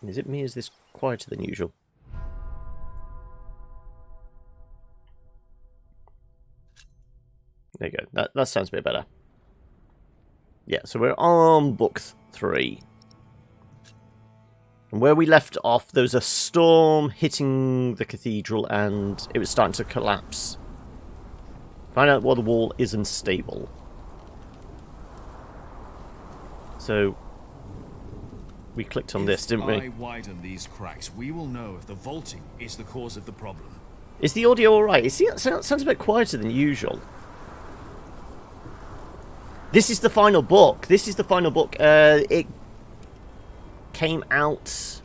Is it me? Is this quieter than usual? There you go. That sounds a bit better. Yeah, so we're on book 3. And where we left off, there was a storm hitting the cathedral and it was starting to collapse. Find out why the wall is unstable. So we clicked on this, didn't we? If I widen these cracks, we will know if the vaulting is the cause of the problem. Is the audio alright? It sounds a bit quieter than usual. This is the final book. It came out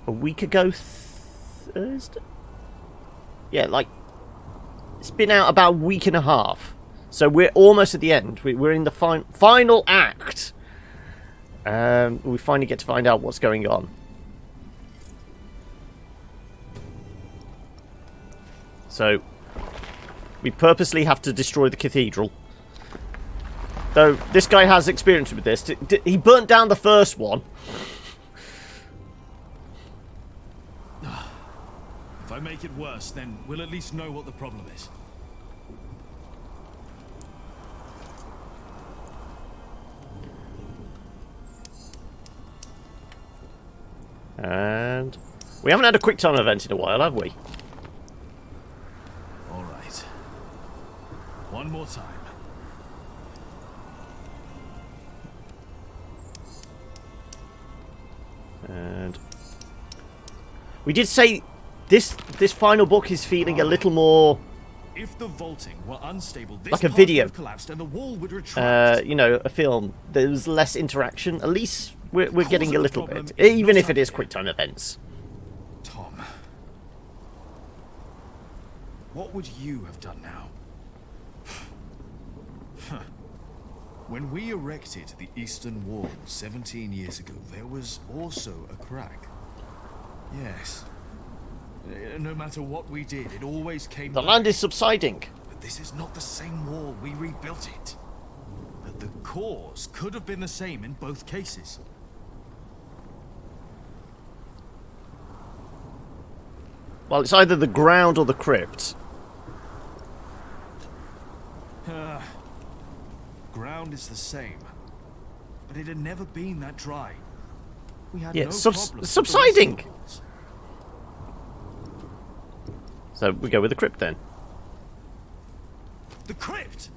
a week ago Thursday? Yeah, like, it's been out about a week and a half. So we're almost at the end. We're in the final act. We finally get to find out what's going on. So, we purposely have to destroy the cathedral. Though, this guy has experience with this. He burnt down the first one. If I make it worse, then we'll at least know what the problem is. And we haven't had a quick time event in a while, have we? All right. One more time. And we did say this final book is feeling a little more If the vaulting were unstable, this like a part video. would have collapsed and the wall would retract. you know, a film. There's less interaction. At least we're getting a little bit, even if it is quick time events. Tom, what would you have done now? When we erected the Eastern Wall 17 years ago, there was also a crack. Yes. No matter what we did, it always came The back. land is subsiding. But this is not the same wall. We rebuilt it. But the cause could have been the same in both cases. Well, it's either the ground or the crypt. Ground is the same, but it had never been that dry. We had Yeah, no subsiding. subsiding. So we go with the crypt then. The crypt.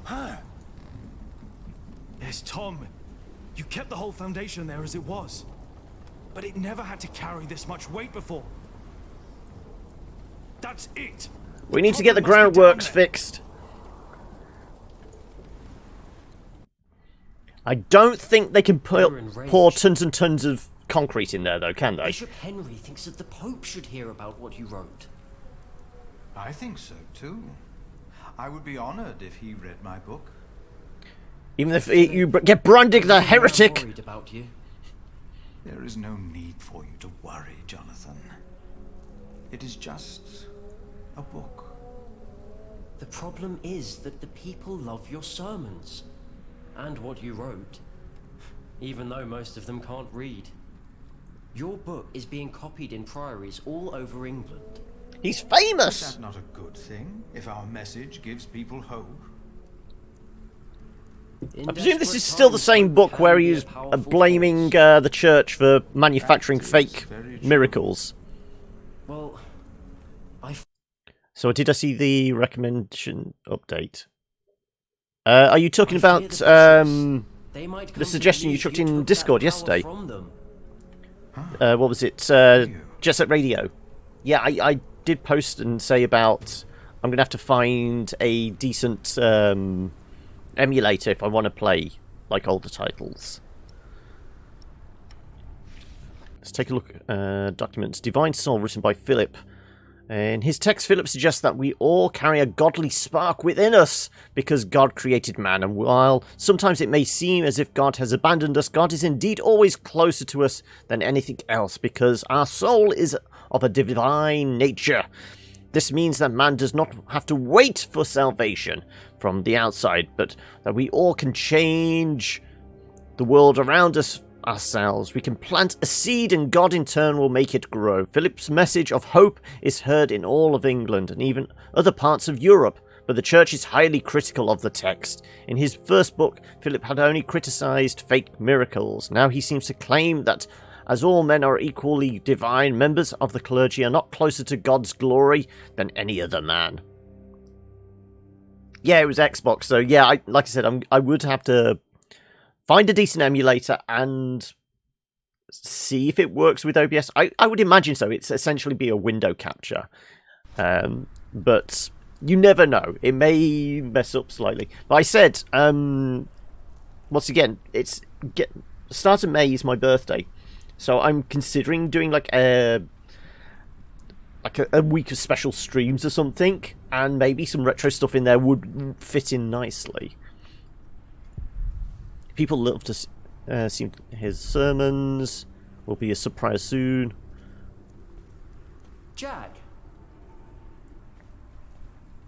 Huh? Yes, Tom. You kept the whole foundation there as it was, but it never had to carry this much weight before. That's it. We need to get the groundworks fixed. I don't think they can pour tons and tons of concrete in there, though, can they? Bishop Henry thinks that the Pope should hear about what you wrote. I think so, too. I would be honored if he read my book. Even if you get branded the heretic. I'm worried about you. There is no need for you to worry, Jonathan. It is just a book. The problem is that the people love your sermons. And what you wrote. Even though most of them can't read. Your book is being copied in priories all over England. He's famous! Is that not a good thing, if our message gives people hope? I presume this is still the same book where he's blaming the church for manufacturing fake miracles. Well, So did I see the recommendation update? Are you talking about the suggestion you chucked in Discord yesterday? What was it? Jet Set Radio. Yeah, I did post and say about I'm going to have to find a decent emulator if I want to play like older titles. Let's take a look at documents. Divine Soul, written by Philip. In his text, Philip suggests that we all carry a godly spark within us because God created man, and while sometimes it may seem as if God has abandoned us, God is indeed always closer to us than anything else because our soul is of a divine nature. This means that man does not have to wait for salvation from the outside, but that we all can change the world around us ourselves. We can plant a seed and God in turn will make it grow. Philip's message of hope is heard in all of England and even other parts of Europe, but the church is highly critical of the text. In his first book, Philip had only criticised fake miracles. Now he seems to claim that as all men are equally divine, members of the clergy are not closer to God's glory than any other man. Yeah, it was Xbox, so yeah, like I said, I would have to find a decent emulator and see if it works with OBS. I would imagine so. It's essentially be a window capture. But you never know. It may mess up slightly. But I said, once again, start of May is my birthday. So I'm considering doing like a week of special streams or something. And maybe some retro stuff in there would fit in nicely. People love to see his sermons. Will be a surprise soon. Jack!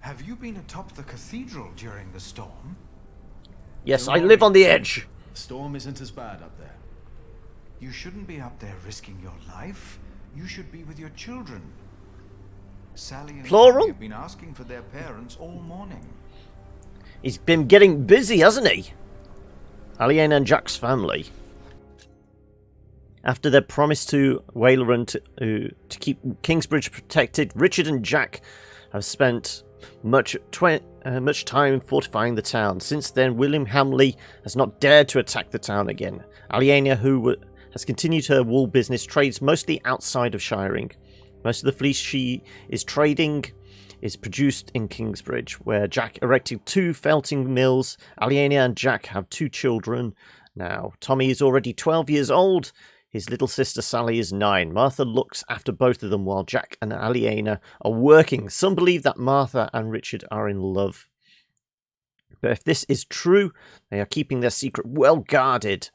Have you been atop the cathedral during the storm? Yes, I live on the edge. The storm isn't as bad up there. You shouldn't be up there risking your life. You should be with your children. Sally and Plural? Tommy have been asking for their parents all morning. He's been getting busy, hasn't he? Aliena and Jack's family. After their promise to Wayland to keep Kingsbridge protected, Richard and Jack have spent much time fortifying the town. Since then, William Hamley has not dared to attack the town again. Aliena, who has continued her wool business, trades mostly outside of Shiring. Most of the fleece she is trading is produced in Kingsbridge, where Jack erected 2 felting mills. Aliena and Jack have 2 children now. Tommy is already 12 years old. His little sister Sally is 9. Martha looks after both of them while Jack and Aliena are working. Some believe that Martha and Richard are in love. But if this is true, they are keeping their secret well guarded.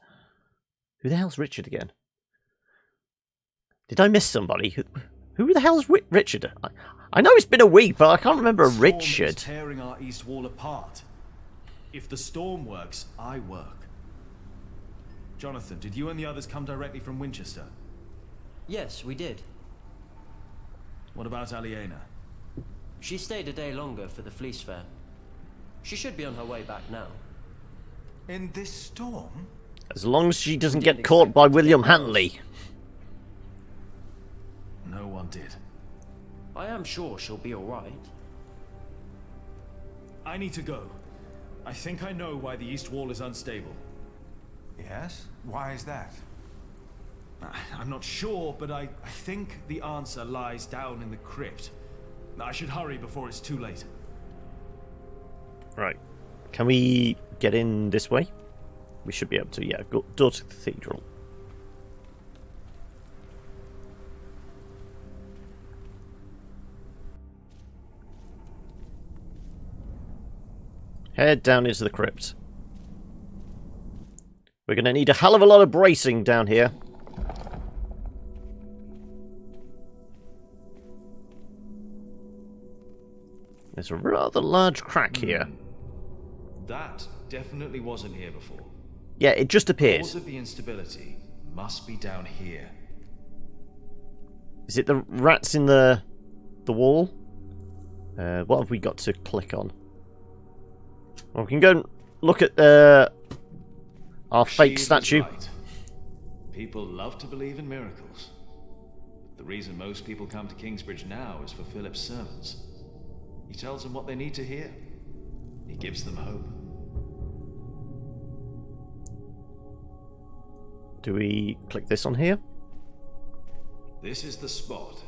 Who the hell's Richard again? Did I miss somebody? Who the hell's Richard? I know it's been a week, but I can't remember a Richard. The storm is tearing our east wall apart. If the storm works, I work. Jonathan, did you and the others come directly from Winchester? Yes, we did. What about Aliena? She stayed a day longer for the fleece fair. She should be on her way back now. In this storm? As long as she doesn't get caught by William Hanley. No one did. I am sure she'll be alright. I need to go. I think I know why the east wall is unstable. Yes? Why is that? I'm not sure, but I think the answer lies down in the crypt. I should hurry before it's too late. Right. Can we get in this way? We should be able to, yeah. Go door to the cathedral. Head down into the crypt. We're going to need a hell of a lot of bracing down here. There's a rather large crack here. That definitely wasn't here before. Yeah, it just appeared. The cause of the instability must be down here. Is it the rats in the wall? What have we got to click on? Well, we can go and look at our fake statue. Right. People love to believe in miracles. The reason most people come to Kingsbridge now is for Philip's sermons. He tells them what they need to hear. He gives them hope. Do we click this on here? This is the spot.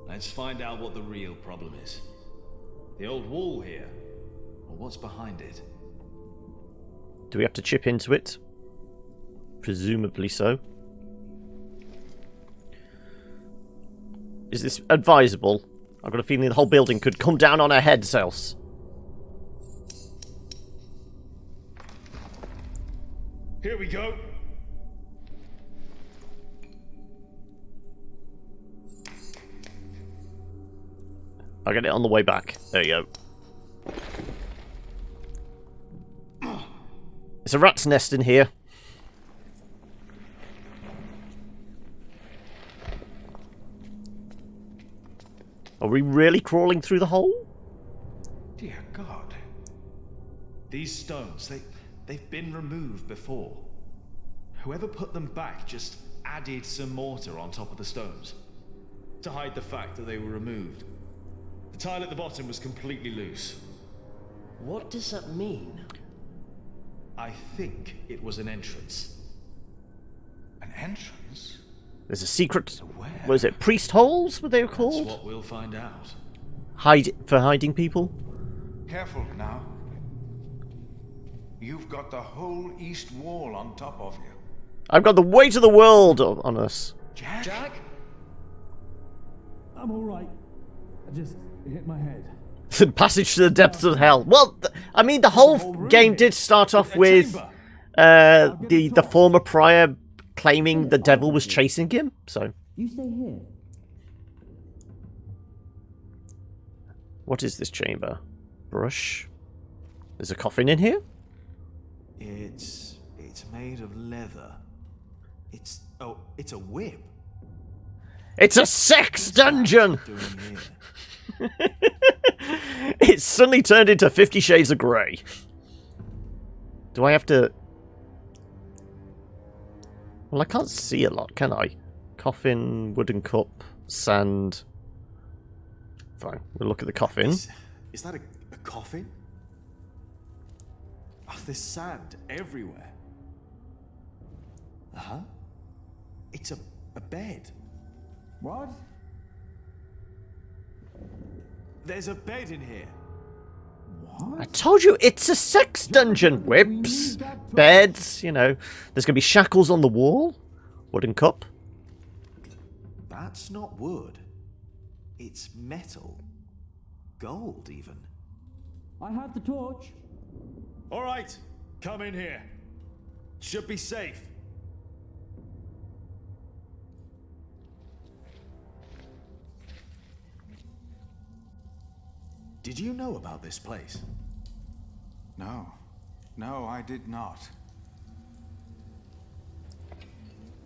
Let's find out what the real problem is. The old wall here, or what's behind it. Do we have to chip into it? Presumably so. Is this advisable? I've got a feeling the whole building could come down on our heads else. Here we go. I'll get it on the way back. There you go. It's a rat's nest in here. Are we really crawling through the hole? Dear God. These stones, they've been removed before. Whoever put them back just added some mortar on top of the stones to hide the fact that they were removed. The tile at the bottom was completely loose. What does that mean? I think it was an entrance. An entrance? There's a secret. Where? What is it? Priest holes? What they were That's called? what we'll find out. Hiding people. Careful now. You've got the whole east wall on top of you. I've got the weight of the world on us. Jack? Jack? I'm alright. I just hit my head. Passage to the depths of hell. Well, I mean, the whole game did start off with the former prior claiming the devil was chasing him. So, You stay here. what is this chamber? Brush. There's a coffin in here. It's made of leather. It's a whip. It's a sex dungeon. Doing here. It's suddenly turned into 50 Shades of Grey. Do I have to... Well, I can't see a lot, can I? Coffin, wooden cup, sand. Fine, we'll look at the coffin. Is that a coffin? Oh, there's sand everywhere. Uh-huh. It's a bed. What? There's a bed in here. I told you, it's a sex dungeon. Whips, beds, you know. There's going to be shackles on the wall. Wooden cup. That's not wood. It's metal. Gold, even. I have the torch. All right, come in here. Should be safe. Did you know about this place? No. No, I did not.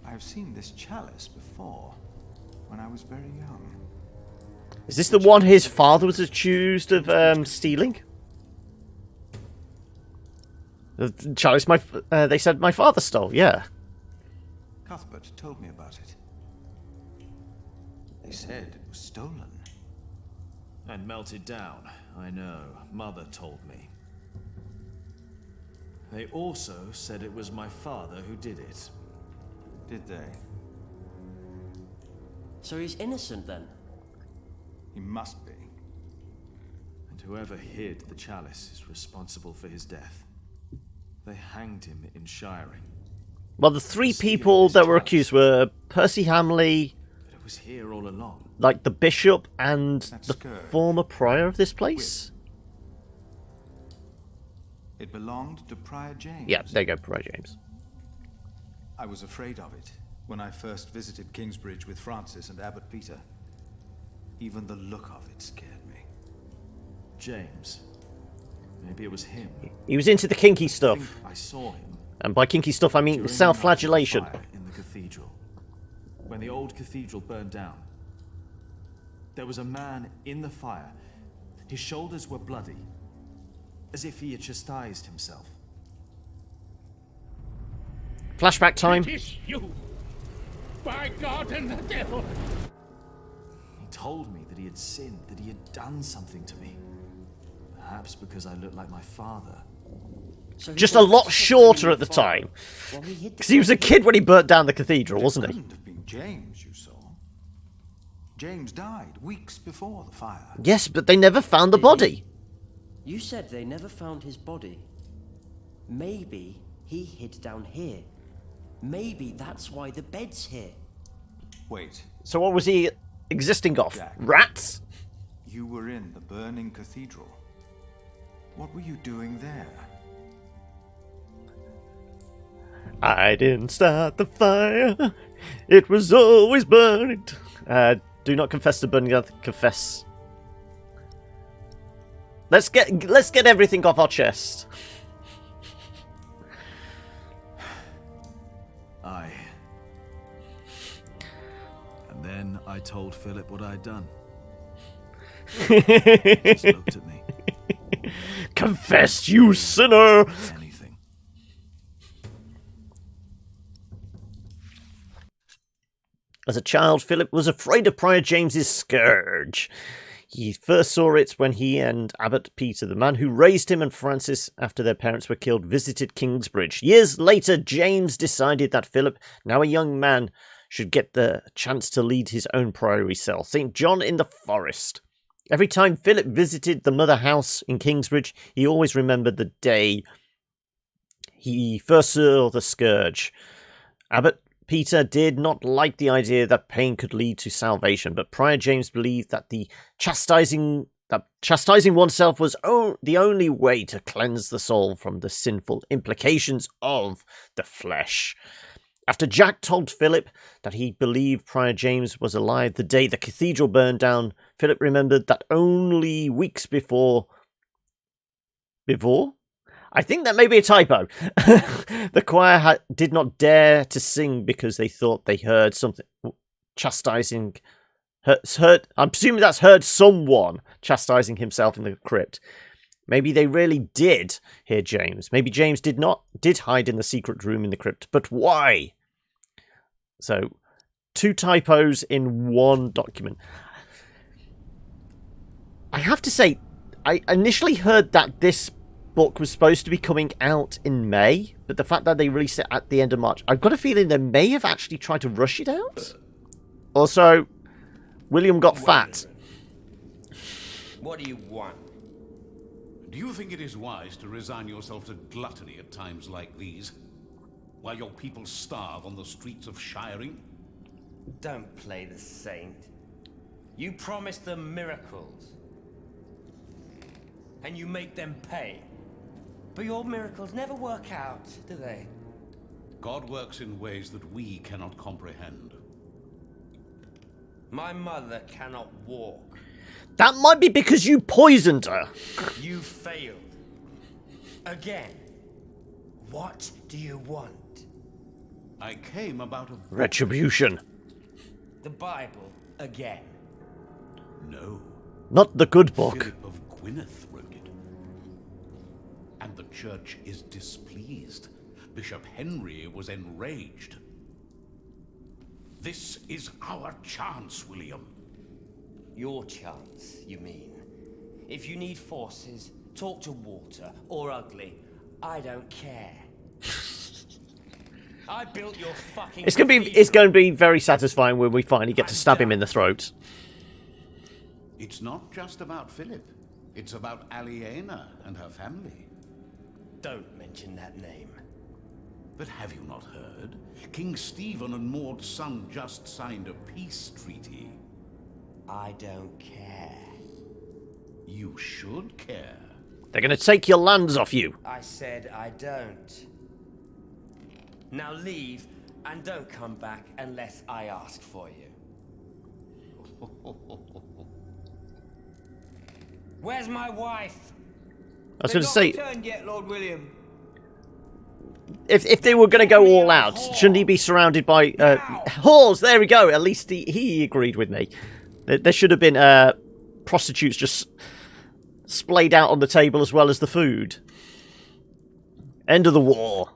I've seen this chalice before, when I was very young. Is this the one his father was accused of stealing? The chalice they said my father stole, yeah. Cuthbert told me about it. They said it was stolen. And melted down, I know. Mother told me. They also said it was my father who did it. Did they? So he's innocent then? He must be. And whoever hid the chalice is responsible for his death. They hanged him in Shiring. Well, the three people that were accused were Percy Hamley, But it was here all along. like the bishop, and That's the good. former prior of this place. It belonged to Prior James. Yeah, there you go, Prior James. I was afraid of it when I first visited Kingsbridge with Francis and Abbot Peter. Even the look of it scared me. James. Maybe it was him. He was into the kinky I stuff. think I saw him. And by kinky stuff, I mean during the self-flagellation. night of the fire in the cathedral. When the old cathedral burned down. There was a man in the fire. His shoulders were bloody. As if he had chastised himself. Flashback time. It is you! By God and the devil! He told me that he had sinned, that he had done something to me. Perhaps because I looked like my father. So he Just a was lot suffering shorter at the fire time. while he hid the Because he was a body. kid when he burnt down the cathedral, wasn't he? Couldn't have been James, you saw. James died weeks before the fire. Yes, but they never found the body. You said they never found his body. Maybe he hid down here. Maybe that's why the bed's here. Wait, So what was he existing off? Jack. Rats? you were in the burning cathedral. What were you doing there? I didn't start the fire. It was always burning. Do not confess to burning. Confess. Let's get everything off our chest. Aye. And then I told Philip what I'd done. Just looked at me. Confess, you sinner! Anything. As a child, Philip was afraid of Prior James's scourge. He first saw it when he and Abbot Peter, the man who raised him and Francis after their parents were killed, visited Kingsbridge. Years later, James decided that Philip, now a young man, should get the chance to lead his own priory cell, St. John in the Forest. Every time Philip visited the mother house in Kingsbridge, he always remembered the day he first saw the scourge. Abbot Peter did not like the idea that pain could lead to salvation, but Prior James believed that chastising oneself was the only way to cleanse the soul from the sinful implications of the flesh. After Jack told Philip that he believed Prior James was alive the day the cathedral burned down, Philip remembered that only weeks before? I think that may be a typo. The choir did not dare to sing because they thought they heard something chastising. I'm presuming that's heard someone chastising himself in the crypt. Maybe they really did hear James. Maybe James did hide in the secret room in the crypt. But why? So, 2 typos in one document. I have to say, I initially heard that this book was supposed to be coming out in May, but the fact that they released it at the end of March, I've got a feeling they may have actually tried to rush it out. Also, William got fat. What do you want? Do you think it is wise to resign yourself to gluttony at times like these, while your people starve on the streets of Shiring? Don't play the saint. You promise them miracles, and you make them pay. But your miracles never work out, do they? God works in ways that we cannot comprehend. My mother cannot walk. That might be because you poisoned her. You failed. Again. What do you want? I came about a... Retribution. The Bible again. No. Not the good book. Philip of Gwynedd wrote it. And the church is displeased. Bishop Henry was enraged. This is our chance, William. Your chance, you mean? If you need forces, talk to Walter or Ugly. I don't care. I built your fucking... It's going to be very satisfying when we finally get to stab him in the throat. It's not just about Philip. It's about Aliena and her family. Don't mention that name. But have you not heard? King Stephen and Maud's son just signed a peace treaty. I don't care. You should care. They're going to take your lands off you. I said I don't. Now leave, and don't come back unless I ask for you. Where's my wife? I was going to say, returned yet, Lord William. if they were going to go all out, shouldn't he be surrounded by whores? There we go. At least he agreed with me. There should have been prostitutes just splayed out on the table as well as the food. End of the war.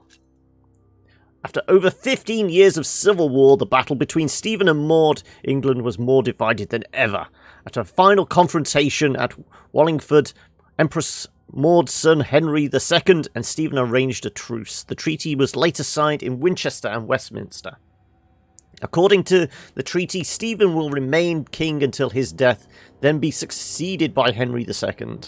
After over 15 years of civil war, the battle between Stephen and Maud, England was more divided than ever. After a final confrontation at Wallingford, Empress Maud's son Henry II and Stephen arranged a truce. The treaty was later signed in Winchester and Westminster. According to the treaty, Stephen will remain king until his death, then be succeeded by Henry II.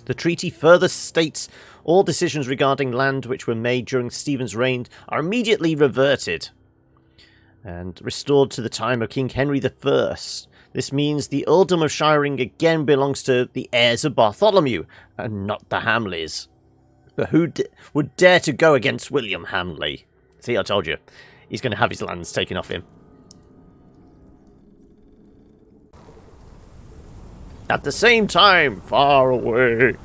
The treaty further states all decisions regarding land which were made during Stephen's reign are immediately reverted and restored to the time of King Henry I. This means the earldom of Shiring again belongs to the heirs of Bartholomew, and not the Hamleys. But who would dare to go against William Hamley? See, I told you. He's going to have his lands taken off him. At the same time, far away.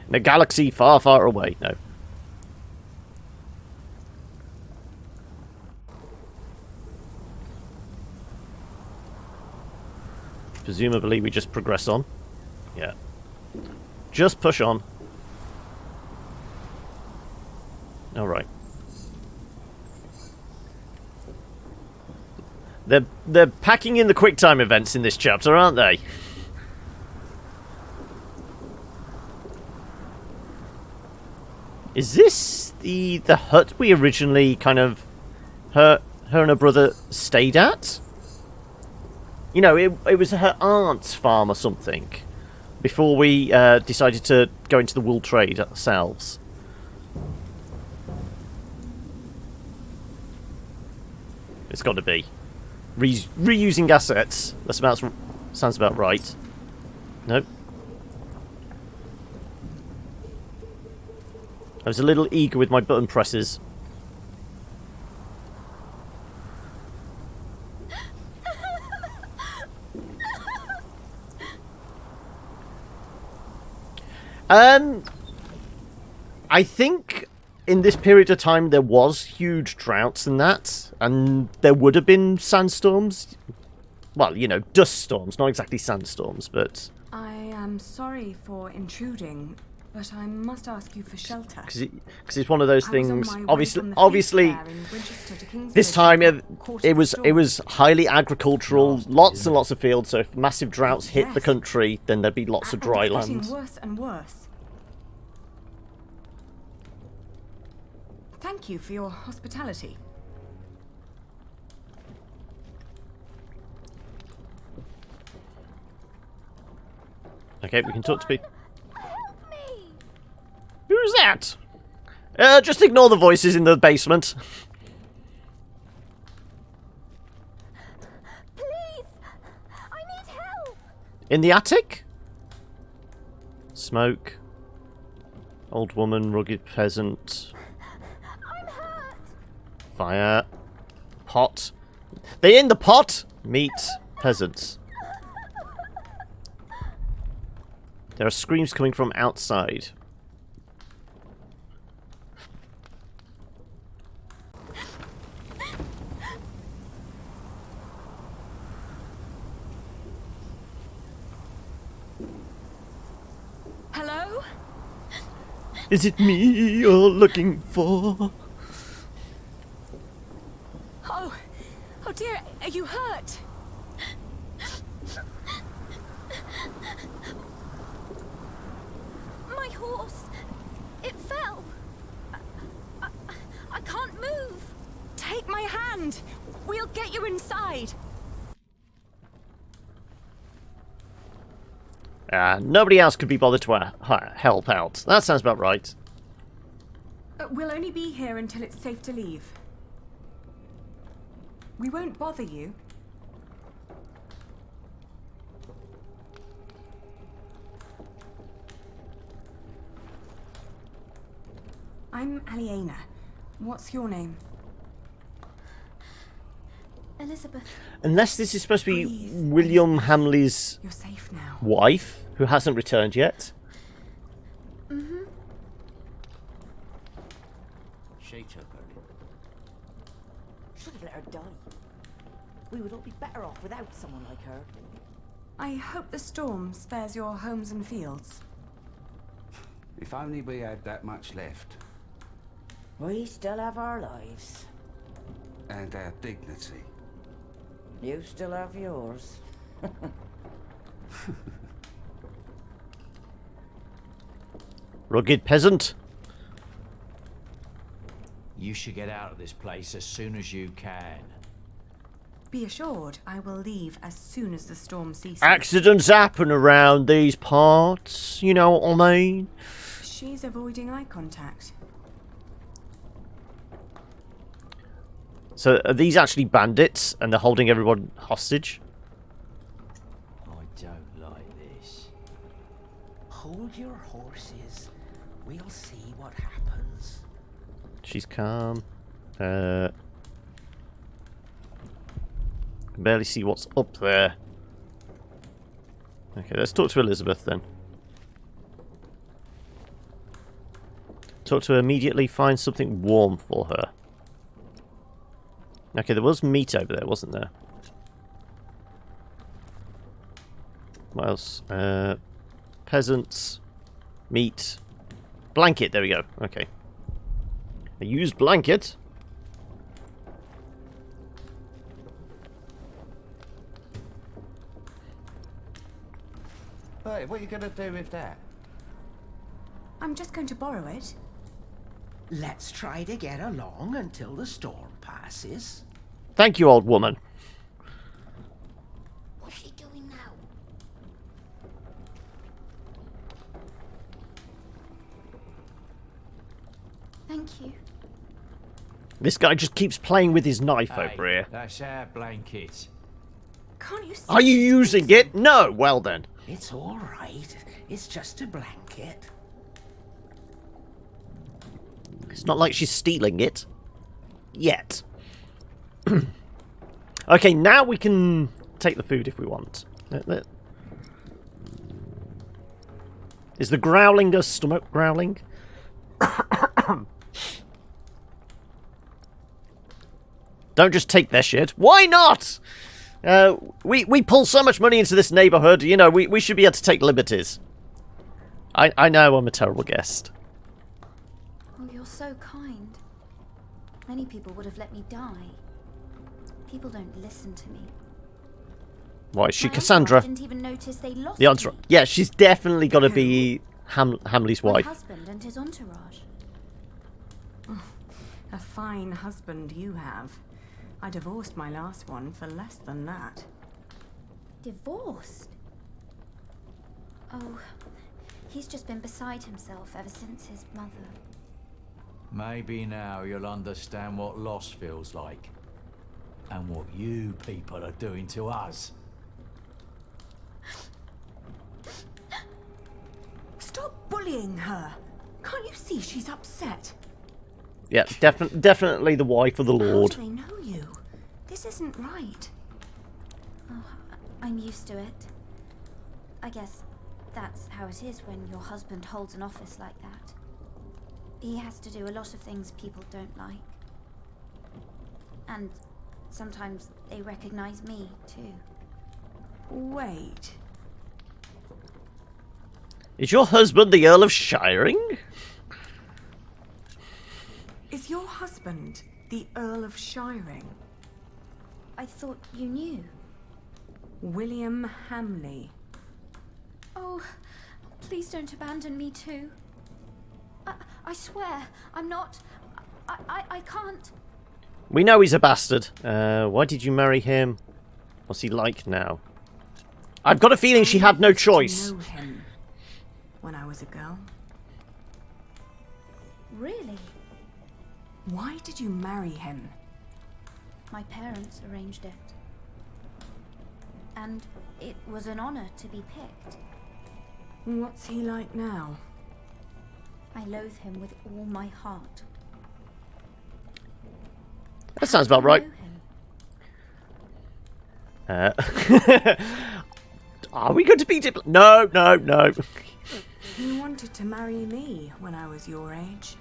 In a galaxy far, far away. No. Presumably we just progress on. Yeah. Just push on. Alright. They're packing in the QuickTime events in this chapter, aren't they? Is this the hut we originally kind of... Her and her brother stayed at? You know, it was her aunt's farm or something. Before we decided to go into the wool trade ourselves. It's got to be. Reusing assets. That sounds about right. Nope. I was a little eager with my button presses. I think in this period of time there was huge droughts and that, and there would have been sandstorms. Well, you know, dust storms, not exactly sandstorms, but... I am sorry for intruding, but I must ask you for shelter. Because it's one of those things. Obviously, this time it was highly agricultural, lots and lots of fields. So if massive droughts hit the country, then there'd be lots of dry land. It's getting worse and worse. Thank you for your hospitality. Okay, we can talk to people. Help me! Who's that? Just ignore the voices in the basement. Please! I need help! In the attic? Smoke. Old woman, rugged peasant. I'm hurt! Fire. Pot. They in the pot? Meat. Peasants. There are screams coming from outside. Hello? Is it me you're looking for? Oh dear, are you hurt? My horse! It fell! I can't move! Take my hand! We'll get you inside! Nobody else could be bothered to help out. That sounds about right. We'll only be here until it's safe to leave. We won't bother you. I'm Aliena. What's your name? Elizabeth. Unless this is supposed to be Breathe. William Hamley's You're safe now. wife, who hasn't returned yet. Mm-hmm. She took her. Should have let her die. We would all be better off without someone like her. I hope the storm spares your homes and fields. If only we had that much left. We still have our lives. And our dignity. You still have yours. Rugged peasant. You should get out of this place as soon as you can. Be assured, I will leave as soon as the storm ceases. Accidents happen around these parts, you know what I mean? She's avoiding eye contact. So are these actually bandits and they're holding everyone hostage? I don't like this. Hold your horses. We'll see what happens. She's calm. Can barely see what's up there. Okay, let's talk to Elizabeth then. Talk to her immediately, find something warm for her. Okay, there was meat over there, wasn't there? What else? Peasants. Meat. Blanket, there we go. Okay. I used blanket. Hey, what are you going to do with that? I'm just going to borrow it. Let's try to get along until the storm passes. Thank you, old woman. What's she doing now? Thank you. This guy just keeps playing with his knife Hey, over here. that's our blanket. Can't you see? Are you using it? No. Well then. It's all right. It's just a blanket. It's not like she's stealing it. Yet. Okay, now we can take the food if we want. Is the growling a stomach growling? Don't just take their shit. Why not? We pull so much money into this neighborhood, you know, we should be able to take liberties. I know I'm a terrible guest. Oh, you're so kind. Many people would have let me die. People don't listen to me. Why is she My Cassandra? entourage didn't even notice they lost The entourage. me. Yeah, she's definitely got to be Hamley's My wife. husband and his entourage. A fine husband you have. I divorced my last one for less than that. Divorced? Oh, he's just been beside himself ever since his mother. Maybe now you'll understand what loss feels like. And what you people are doing to us. Stop bullying her. Can't you see she's upset? Yeah, definitely the wife of the Lord. How do they know you? This isn't right. Oh, I'm used to it. I guess that's how it is when your husband holds an office like that. He has to do a lot of things people don't like. And sometimes they recognize me, too. Wait. Is your husband the Earl of Shiring? Is your husband the Earl of Shiring? I thought you knew. William Hamley. Oh, please don't abandon me too. I swear, I'm not... I can't... We know he's a bastard. Why did you marry him? What's he like now? I've got a feeling she had no choice. I know him when I was a girl. Really? Why did you marry him? My parents arranged it. And it was an honor to be picked. What's he like now? I loathe him with all my heart. That sounds about right. Are we going to be No. He wanted to marry me when I was your age.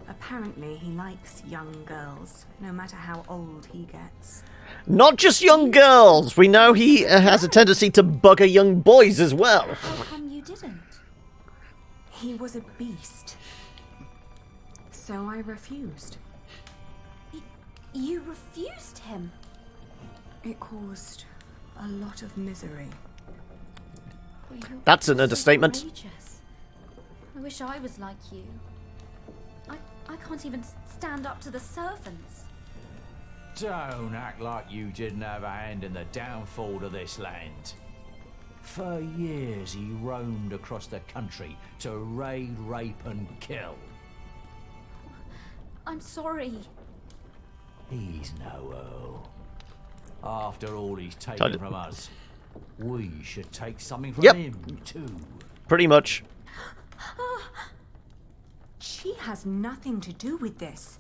Apparently he likes young girls, no matter how old he gets. Not just young girls. We know he has a tendency to bugger young boys as well. How come you didn't? He was a beast. So I refused. You refused him? It caused a lot of misery. Oh, That's an so understatement. courageous. I wish I was like you. I can't even stand up to the servants. Don't act like you didn't have a hand in the downfall of this land. For years he roamed across the country to raid, rape and kill. I'm sorry. He's no Earl. After all he's taken from us, we should take something from him too. Pretty much. She has nothing to do with this.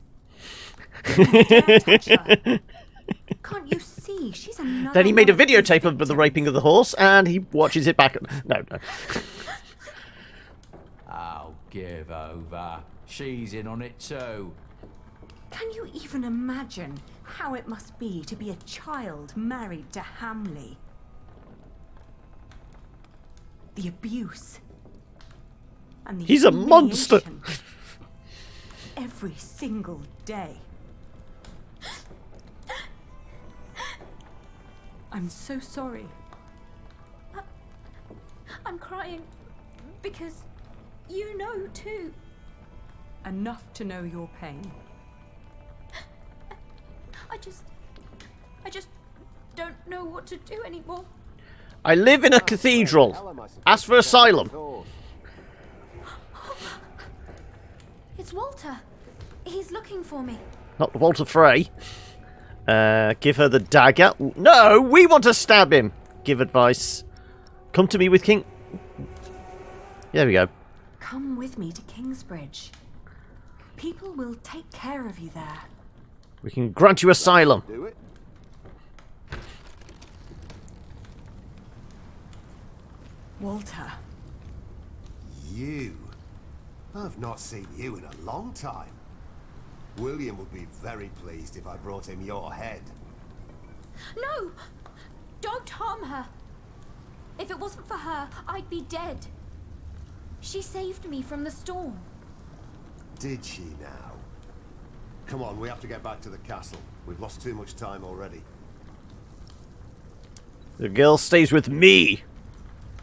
Don't dare touch her. Can't you see? She's another. Then he made a one of videotape of the raping of the horse, and he watches it back. No. Oh, give over. She's in on it too. Can you even imagine how it must be to be a child married to Hamley? the abuse, and the He's a monster. humiliation every single day. I'm so sorry. I'm crying because you know too. Enough to know your pain. I just don't know what to do anymore. I live in a cathedral. Ask for asylum. It's Walter. He's looking for me. Not Walter Frey. Give her the dagger. No, we want to stab him. Give advice. Come to me with King... There we go. Come with me to Kingsbridge. People will take care of you there. We can grant you asylum. Do it. Walter. You? I've not seen you in a long time. William would be very pleased if I brought him your head. No! Don't harm her. If it wasn't for her, I'd be dead. She saved me from the storm. Did she now? Come on, we have to get back to the castle. We've lost too much time already. The girl stays with me.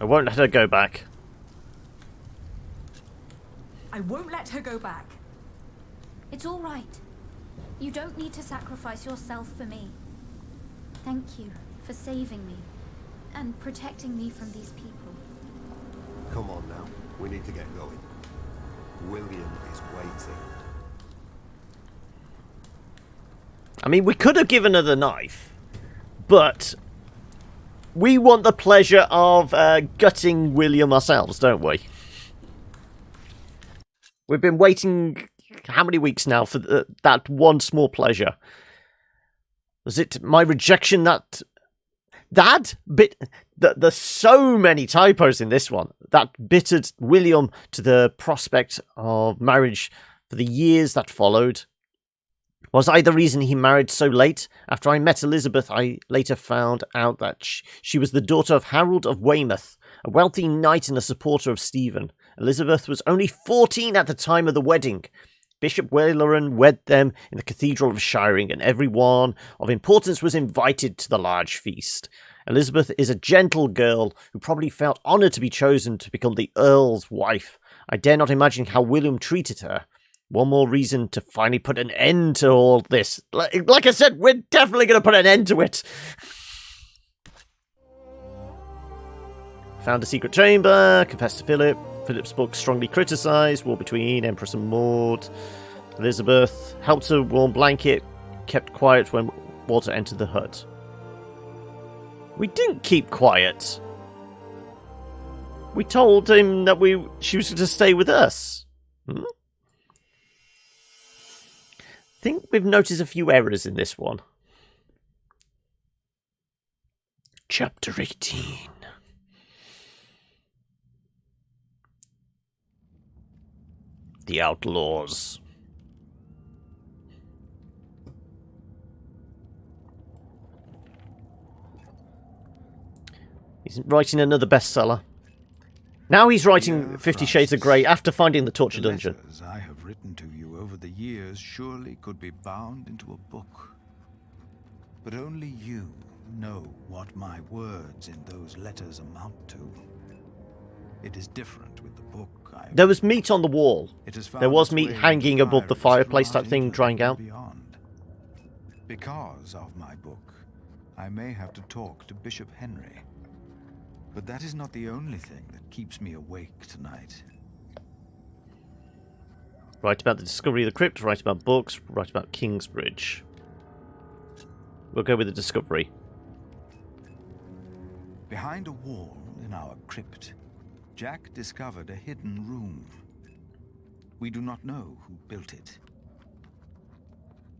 I won't let her go back. I won't let her go back. It's all right. You don't need to sacrifice yourself for me. Thank you for saving me and protecting me from these people. Come on now, we need to get going. William is waiting. I mean, we could have given her the knife, but we want the pleasure of gutting William ourselves, don't we? We've been waiting how many weeks now for that one small pleasure? Was it my rejection that bit? There's so many typos in this one. That bittered William to the prospect of marriage for the years that followed. Was I the reason he married so late? After I met Elizabeth, I later found out that she was the daughter of Harold of Weymouth, a wealthy knight and a supporter of Stephen. Elizabeth was only 14 at the time of the wedding. Bishop Waleran wed them in the Cathedral of Shiring, and everyone of importance was invited to the large feast. Elizabeth is a gentle girl who probably felt honoured to be chosen to become the Earl's wife. I dare not imagine how William treated her. One more reason to finally put an end to all this. Like I said, we're definitely going to put an end to it. Found a secret chamber, confessed to Philip. Philip's book strongly criticised, war between Empress and Maud. Elizabeth helped a warm blanket, kept quiet when Walter entered the hut. We didn't keep quiet. We told him that she was going to stay with us. I think we've noticed a few errors in this one. Chapter 18. The Outlaws. He's writing another bestseller. Now he's writing 50 Shades of Grey after finding the torture dungeon. Letters I have written to you over the years surely could be bound into a book. But only you know what my words in those letters amount to. It is different with the book. There was meat on the wall. There was meat hanging above the fireplace type thing, drying out. Beyond. Because of my book, I may have to talk to Bishop Henry. But that is not the only thing that keeps me awake tonight. Write about the discovery of the crypt, write about books, write about Kingsbridge. We'll go with the discovery. Behind a wall in our crypt, Jack discovered a hidden room. We do not know who built it.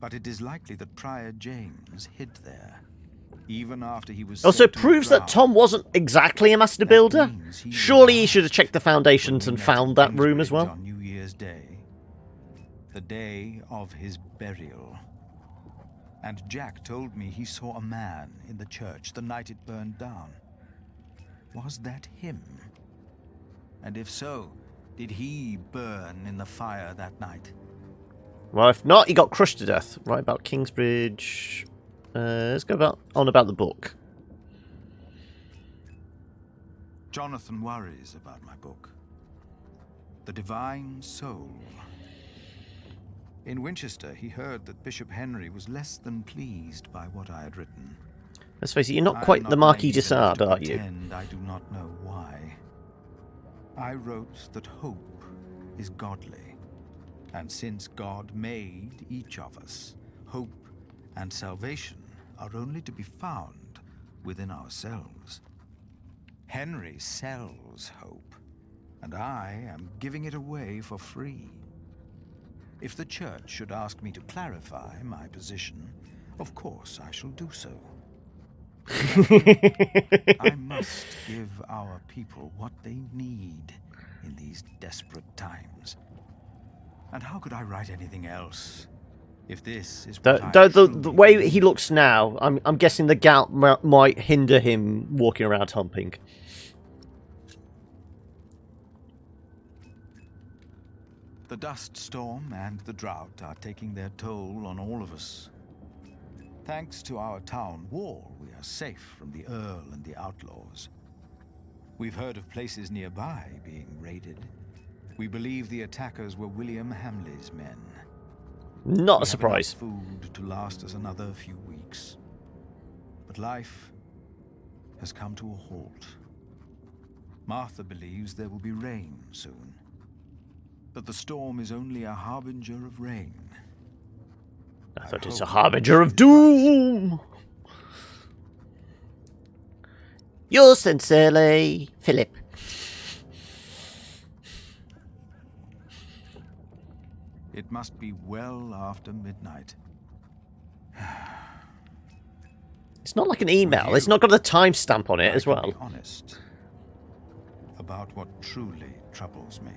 But it is likely that Prior James hid there, even after he was... Also proves that Tom wasn't exactly a master builder. Surely he should have checked the foundations and found that room as well. On New Year's Day, the day of his burial. And Jack told me he saw a man in the church the night it burned down. Was that him? And if so, did he burn in the fire that night? Well, if not, he got crushed to death. Right about Kingsbridge. Let's go on about the book. Jonathan worries about my book. The Divine Soul. In Winchester, he heard that Bishop Henry was less than pleased by what I had written. Let's face it, you're not quite the Marquis de Sade, are you? I do not know why. I wrote that hope is godly. And since God made each of us, hope and salvation are only to be found within ourselves. Henry sells hope, and I am giving it away for free. If the church should ask me to clarify my position, of course I shall do so. I must give our people what they need in these desperate times. And how could I write anything else? If this is what the way he looks now, I'm guessing the gout might hinder him walking around humping. The dust storm and the drought are taking their toll on all of us. Thanks to our town wall, we are safe from the Earl and the outlaws. We've heard of places nearby being raided. We believe the attackers were William Hamley's men. Not a surprise. We have enough food to last us another few weeks. But life has come to a halt. Martha believes there will be rain soon. But the storm is only a harbinger of rain. I thought it's a harbinger of doom. Yours sincerely, Philip. It must be well after midnight. It's not like an email. It's not got a timestamp on it as well. Be honest about what truly troubles me.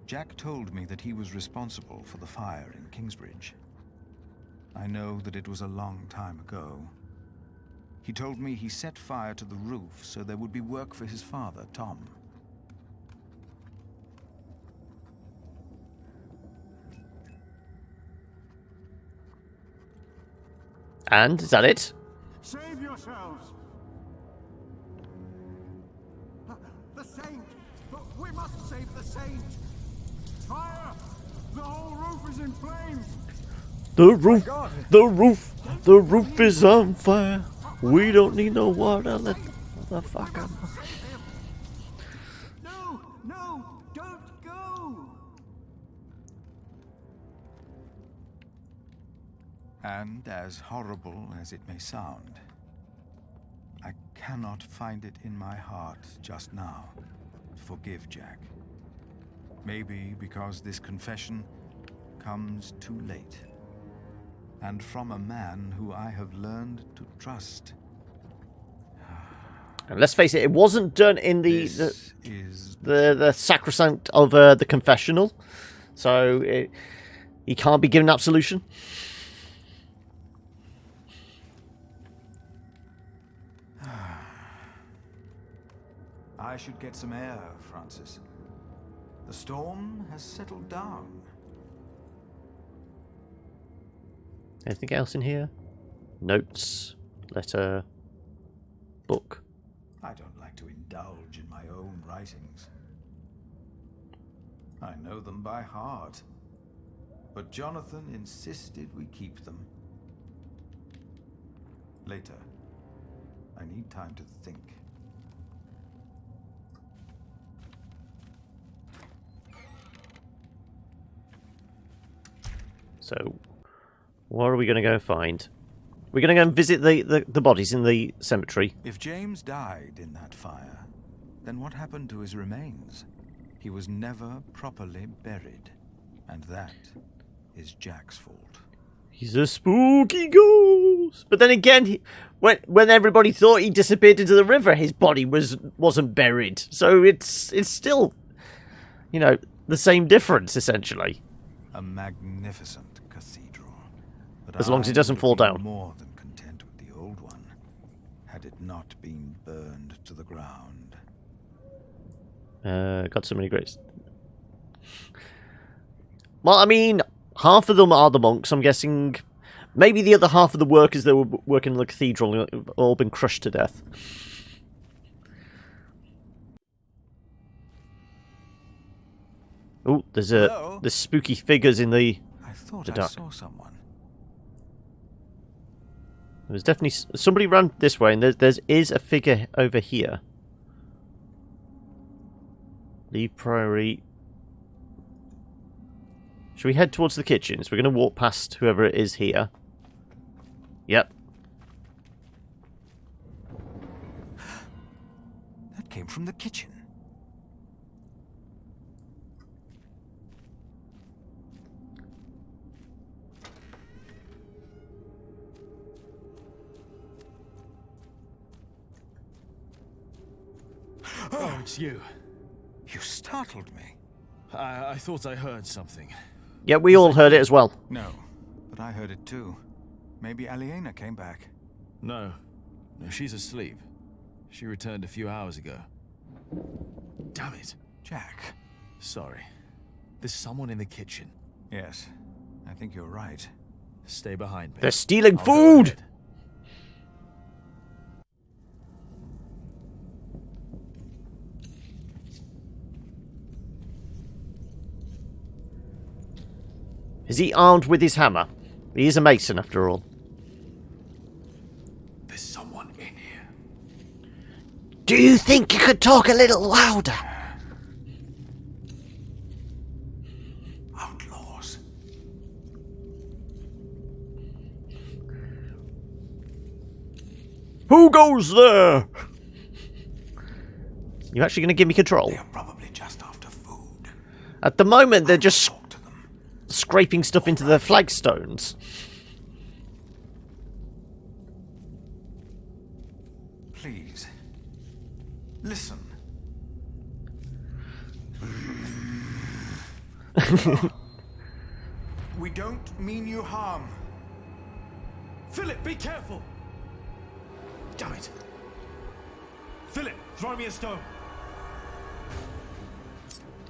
Jack told me that he was responsible for the fire in Kingsbridge. I know that it was a long time ago. He told me he set fire to the roof so there would be work for his father, Tom. And is that it? Save yourselves! The saint! We must save the saint! Fire! The whole roof is in flames! The roof is on fire. We don't need no water. Let the fuck up. No, don't go! And as horrible as it may sound, I cannot find it in my heart just now to forgive Jack. Maybe because this confession comes too late. And from a man who I have learned to trust. And let's face it, it wasn't done in the sacrosanct of the confessional, so he can't be given absolution. I should get some air, Francis. The storm has settled down. Anything else in here? Notes, letter, book. I don't like to indulge in my own writings. I know them by heart. But Jonathan insisted we keep them. Later. I need time to think. So, what are we going to go find? We're going to go and visit the bodies in the cemetery. If James died in that fire, then what happened to his remains? He was never properly buried. And that is Jack's fault. He's a spooky ghost. But then again, when everybody thought he disappeared into the river, his body wasn't buried. So it's still, you know, the same difference, essentially. A magnificent cathedral. But as long as it doesn't fall down. More than content with the old one, had it not been burned to the ground. Got so many graves. Well, I mean, half of them are the monks. I'm guessing maybe the other half of the workers that were working in the cathedral have all been crushed to death. Oh, there's spooky figures in the dark. Saw someone. There's definitely somebody ran this way, and there is a figure over here. Leave Priory. Should we head towards the kitchens? We're going to walk past whoever it is here. Yep. That came from the kitchen. Oh, it's you. You startled me. I thought I heard something. Yeah, we all heard it as well. No, but I heard it too. Maybe Aliena came back. No, she's asleep. She returned a few hours ago. Damn it. Jack. Sorry. There's someone in the kitchen. Yes, I think you're right. Stay behind me. They're stealing I'll go food! ahead. Is he armed with his hammer? He is a mason, after all. There's someone in here. Do you think you could talk a little louder? Outlaws. Who goes there? You actually going to give me control? They are probably just after food. At the moment, they're just scraping stuff into the flagstones. Please. Listen. We don't mean you harm. Philip, be careful! Damn it. Philip, throw me a stone.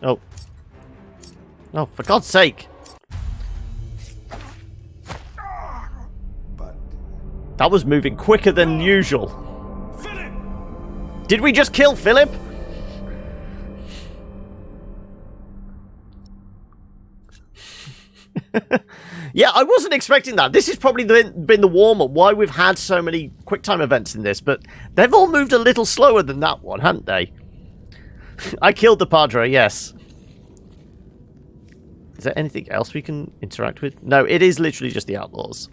Oh. Oh, for God's sake. That was moving quicker than usual. Philip! Did we just kill Philip? Yeah, I wasn't expecting that. This has probably been the warm-up, why we've had so many quick-time events in this, but they've all moved a little slower than that one, haven't they? I killed the Padre, yes. Is there anything else we can interact with? No, it is literally just the outlaws.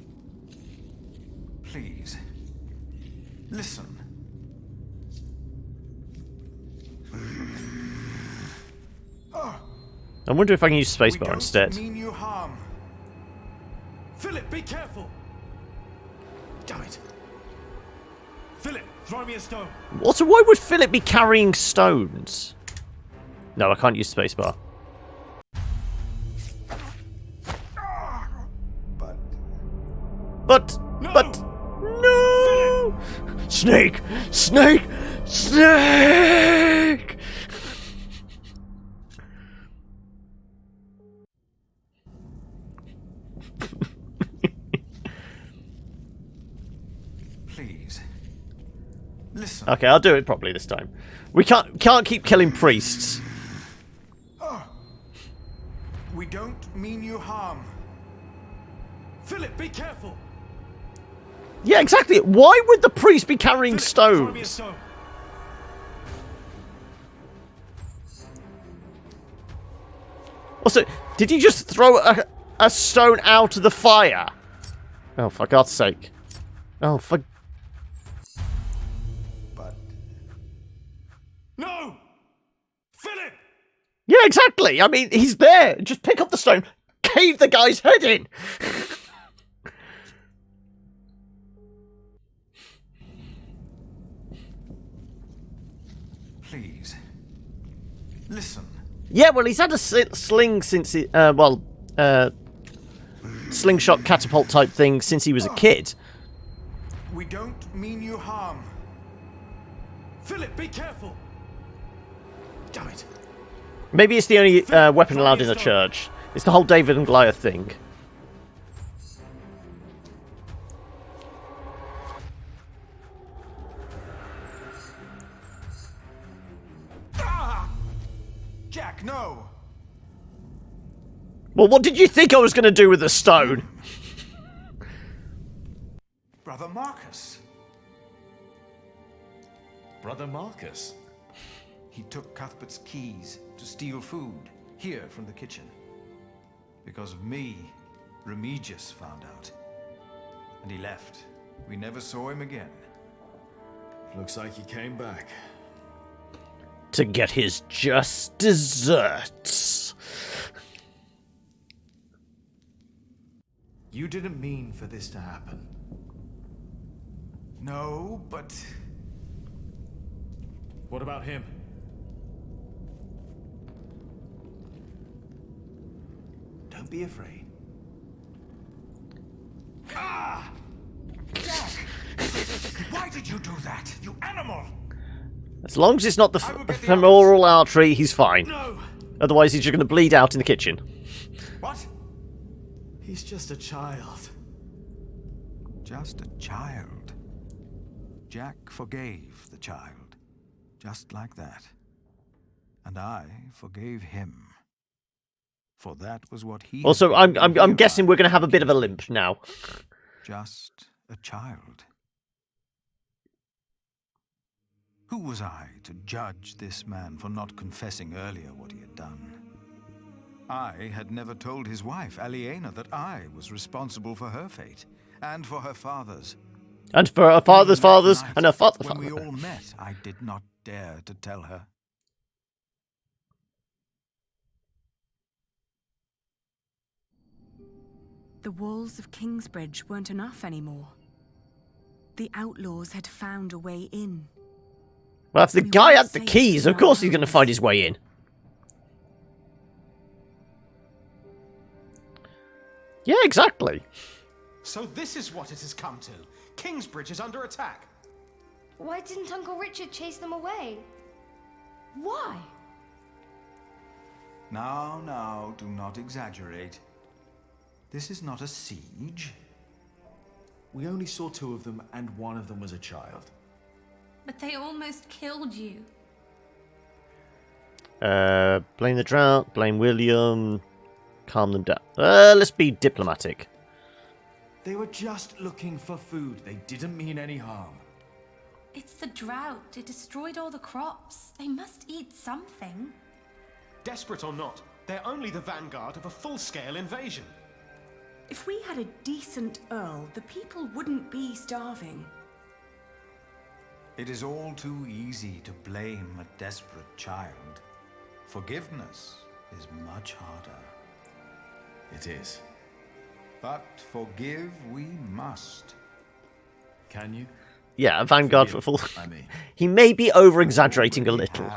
Please. Listen. I wonder if I can use spacebar instead. Mean you harm. Philip, be careful! Damn it. Philip, throw me a stone. Also, why would Philip be carrying stones? No, I can't use spacebar. But no! Snake! Snake! Snake! Please. Listen. Okay, I'll do it properly this time. We can't keep killing priests. We don't mean you harm. Philip, be careful! Yeah, exactly. Why would the priest be carrying stones? Also, did he just throw a stone out of the fire? Oh, for God's sake. Oh, for... No! Philip! Yeah, exactly. I mean, he's there. Just pick up the stone, cave the guy's head in. Please. Listen. Yeah, well, he's had a sling since he, slingshot catapult type thing since he was a kid. We don't mean you harm. Philip, be careful! Damn it. Maybe it's the only weapon allowed in the church. It's the whole David and Goliath thing. Jack, no! Well, what did you think I was going to do with the stone? Brother Marcus. Brother Marcus? He took Cuthbert's keys to steal food here from the kitchen. Because of me, Remigius found out. And he left. We never saw him again. Looks like he came back. To get his just desserts. You didn't mean for this to happen. No, but... What about him? Don't be afraid. Ah! Jack! Why did you do that, you animal? As long as it's not the femoral artery, he's fine. No. Otherwise, he's just going to bleed out in the kitchen. What? He's just a child. Just a child. Jack forgave the child. Just like that. And I forgave him. For that was what he... Also, I'm guessing we're going to have a bit of a limp now. Just a child. Who was I to judge this man for not confessing earlier what he had done? I had never told his wife, Aliena, that I was responsible for her fate, and for her father's. And for her father's fathers, and her father's When father. we all met, I did not dare to tell her. The walls of Kingsbridge weren't enough anymore. The outlaws had found a way in. Well, if the guy had the keys, of course he's going to find his way in. Yeah, exactly. So this is what it has come to. Kingsbridge is under attack. Why didn't Uncle Richard chase them away? Why? Now, do not exaggerate. This is not a siege. We only saw 2 of them, and one of them was a child. But they almost killed you. Blame the drought, blame William, calm them down. Let's be diplomatic. They were just looking for food. They didn't mean any harm. It's the drought. It destroyed all the crops. They must eat something. Desperate or not, they're only the vanguard of a full-scale invasion. If we had a decent Earl, the people wouldn't be starving. It is all too easy to blame a desperate child. Forgiveness is much harder. It is. But forgive we must. Can you? Yeah, a vanguard for Forgive, full... I mean. He may be over-exaggerating a little.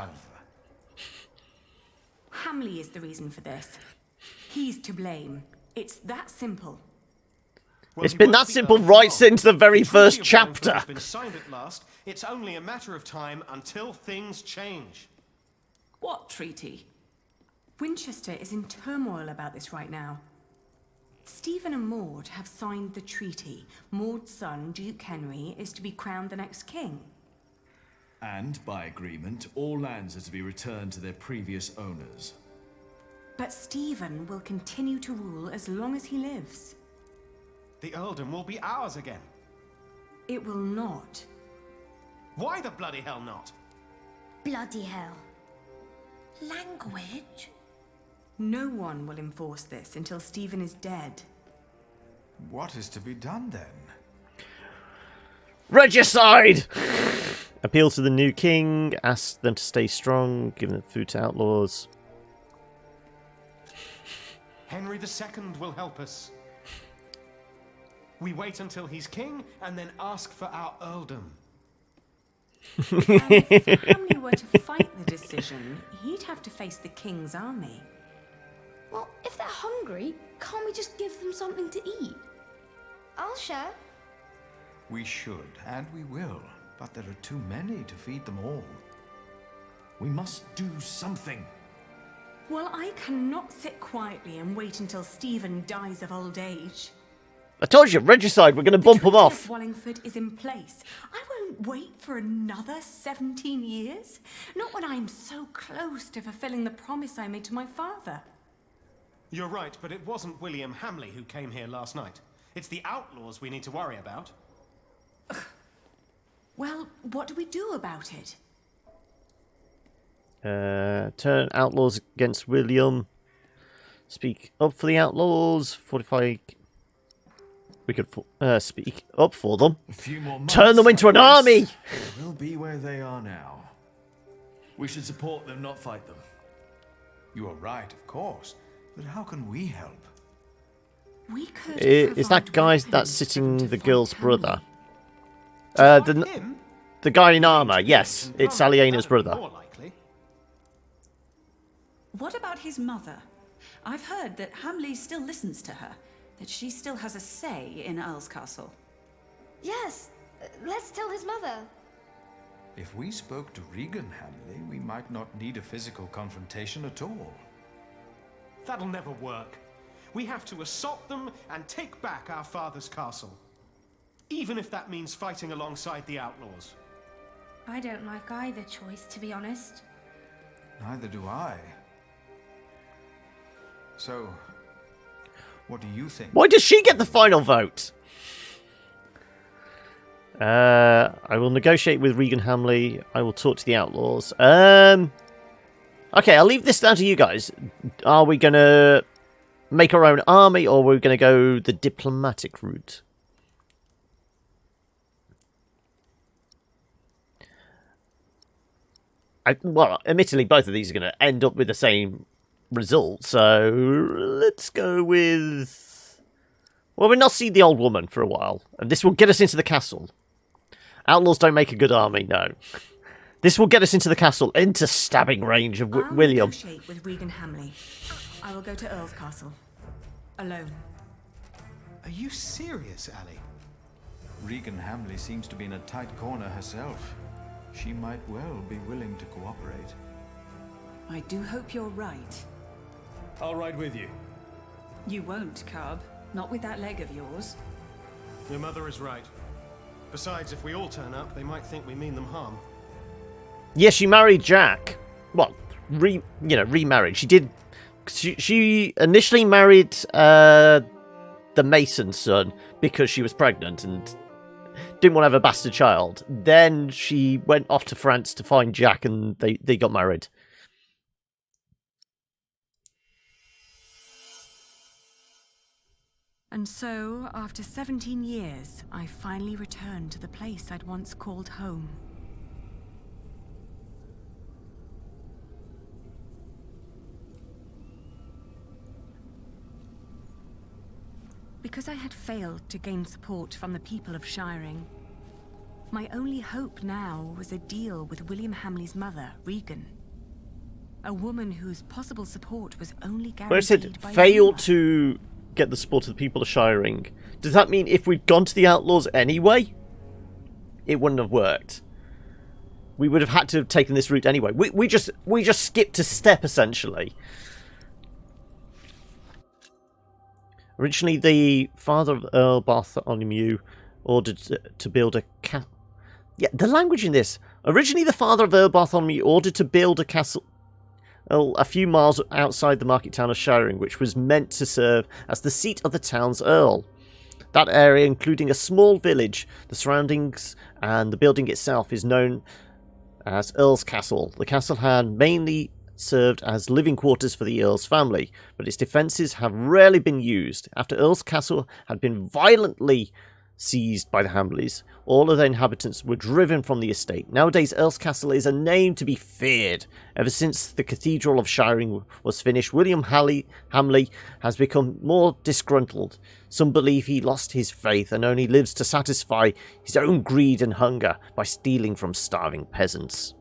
Hamley is the reason for this. He's to blame. It's that simple. Well, It's been that simple right since the very first chapter. Has been signed at last. It's only a matter of time until things change. What treaty? Winchester is in turmoil about this right now. Stephen and Maud have signed the treaty. Maud's son, Duke Henry, is to be crowned the next king. And, by agreement, all lands are to be returned to their previous owners. But Stephen will continue to rule as long as he lives. The earldom will be ours again. It will not. Why the bloody hell not? Bloody hell. Language? No one will enforce this until Stephen is dead. What is to be done then? Regicide! Appeal to the new king, ask them to stay strong, give them food to outlaws. Henry II will help us. We wait until he's king and then ask for our earldom. And if Hamley were to fight the decision, he'd have to face the king's army. Well, if they're hungry, can't we just give them something to eat? I'll share. We should, and we will. But there are too many to feed them all. We must do something. Well, I cannot sit quietly and wait until Stephen dies of old age. I told you, regicide, we're going to bump him off. The Treaty of Wallingford is in place. I won't wait for another 17 years. Not when I'm so close to fulfilling the promise I made to my father. You're right, but it wasn't William Hamley who came here last night. It's the outlaws we need to worry about. Well, what do we do about it? Turn outlaws against William. Speak up for the outlaws. Fortify. We could speak up for them. A few more months, turn them into an army. We'll be where they are now. We should support them, not fight them. You are right, of course. But how can we help? We could. Is that guy that's sitting the girl's brother? The guy in armor. Yes, it's Aliena's brother. What about his mother? I've heard that Hamley still listens to her, that she still has a say in Earl's Castle. Yes, let's tell his mother. If we spoke to Regan Hamley, we might not need a physical confrontation at all. That'll never work. We have to assault them and take back our father's castle. Even if that means fighting alongside the outlaws. I don't like either choice, to be honest. Neither do I. So, what do you think? Why does she get the final vote? I will negotiate with Regan Hamley. I will talk to the outlaws. Okay, I'll leave this down to you guys. Are we going to make our own army, or are we going to go the diplomatic route? Well, admittedly, both of these are going to end up with the same result, so let's go with... Well, we'll not see the old woman for a while, and this will get us into the castle. Outlaws don't make a good army, no. This will get us into the castle, into stabbing range of William. I'll negotiate with Regan Hamley. I will go to Earl's Castle. Alone. Are you serious, Ali? Regan Hamley seems to be in a tight corner herself. She might well be willing to cooperate. I do hope you're right. I'll ride with you. You won't, Cub. Not with that leg of yours. Your mother is right. Besides, if we all turn up, they might think we mean them harm. Yes, she married Jack. Well, remarried. She did. She initially married the Mason's son because she was pregnant and didn't want to have a bastard child. Then she went off to France to find Jack, and they got married. And so, after 17 years, I finally returned to the place I'd once called home. Because I had failed to gain support from the people of Shiring, my only hope now was a deal with William Hamley's mother, Regan. A woman whose possible support was only guaranteed Where it said by failed to get the support of the people of Shiring, does that mean if we'd gone to the outlaws anyway, it wouldn't have worked? We would have had to have taken this route anyway. We just skipped a step, essentially. Originally, the father of Earl Bartholomew ordered to build a Yeah, the language in this. Originally, the father of Earl Bartholomew ordered to build a castle a few miles outside the market town of Shiring, which was meant to serve as the seat of the town's earl. That area, including a small village, the surroundings, and the building itself, is known as Earl's Castle. The castle had mainly served as living quarters for the Earl's family, but its defences have rarely been used. After Earl's Castle had been violently seized by the Hamleys, all of the inhabitants were driven from the estate. Nowadays, Earl's Castle is a name to be feared. Ever since the Cathedral of Shiring was finished, William Hamley has become more disgruntled. Some believe he lost his faith and only lives to satisfy his own greed and hunger by stealing from starving peasants.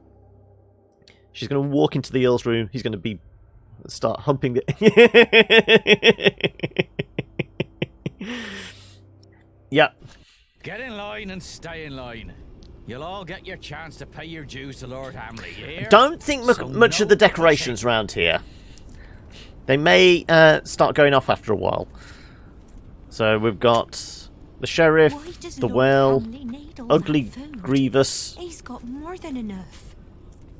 She's going to walk into the Earl's room. He's going to start humping the... Yeah. Get in line and stay in line. You'll all get your chance to pay your dues to Lord Hamley, you hear? Don't think much of the decorations around here. They may start going off after a while. So we've got the sheriff, the well, ugly Grievous, He's got more than enough.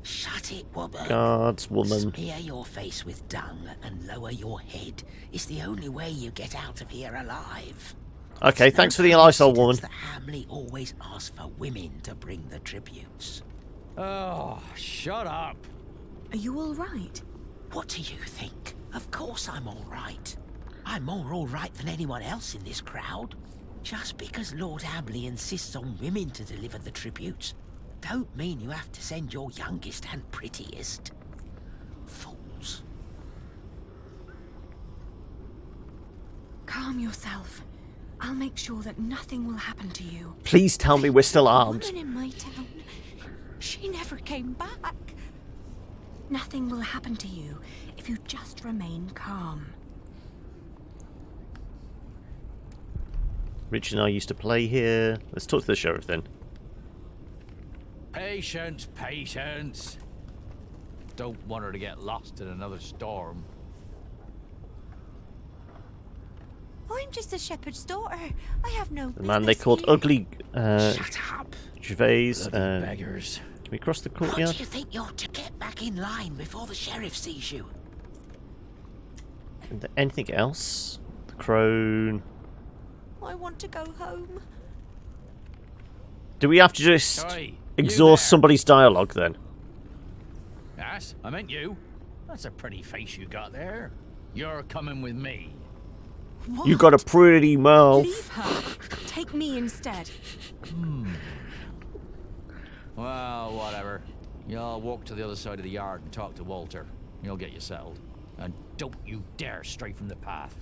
Shut it, woman. guards, woman. Smear your face with dung and lower your head. It's the only way you get out of here alive. Okay, thanks for the Lysol, woman. That Hamley always asks for women to bring the tributes. Oh, shut up. Are you all right? What do you think? Of course I'm all right. I'm more all right than anyone else in this crowd. Just because Lord Hamley insists on women to deliver the tributes, don't mean you have to send your youngest and prettiest. Fools. Calm yourself. I'll make sure that nothing will happen to you. Please tell me we're still armed. Woman in my town. She never came back. Nothing will happen to you if you just remain calm. Rich and I used to play here. Let's talk to the sheriff then. Patience, patience. Don't want her to get lost in another storm. I'm just a shepherd's daughter. I have no The man they called Ugly Shut up. Gervais. Beggars. Can we cross the What courtyard? do you think you're to get back in line before the sheriff sees you? Anything else? The crone. I want to go home. Do we have to just Oi, exhaust somebody's dialogue then? Yes, I meant you. That's a pretty face you got there. You're coming with me. What? You got a pretty mouth. Leave her. Take me instead. Well, whatever. You'll walk to the other side of the yard and talk to Walter. He'll get you settled. And don't you dare stray from the path.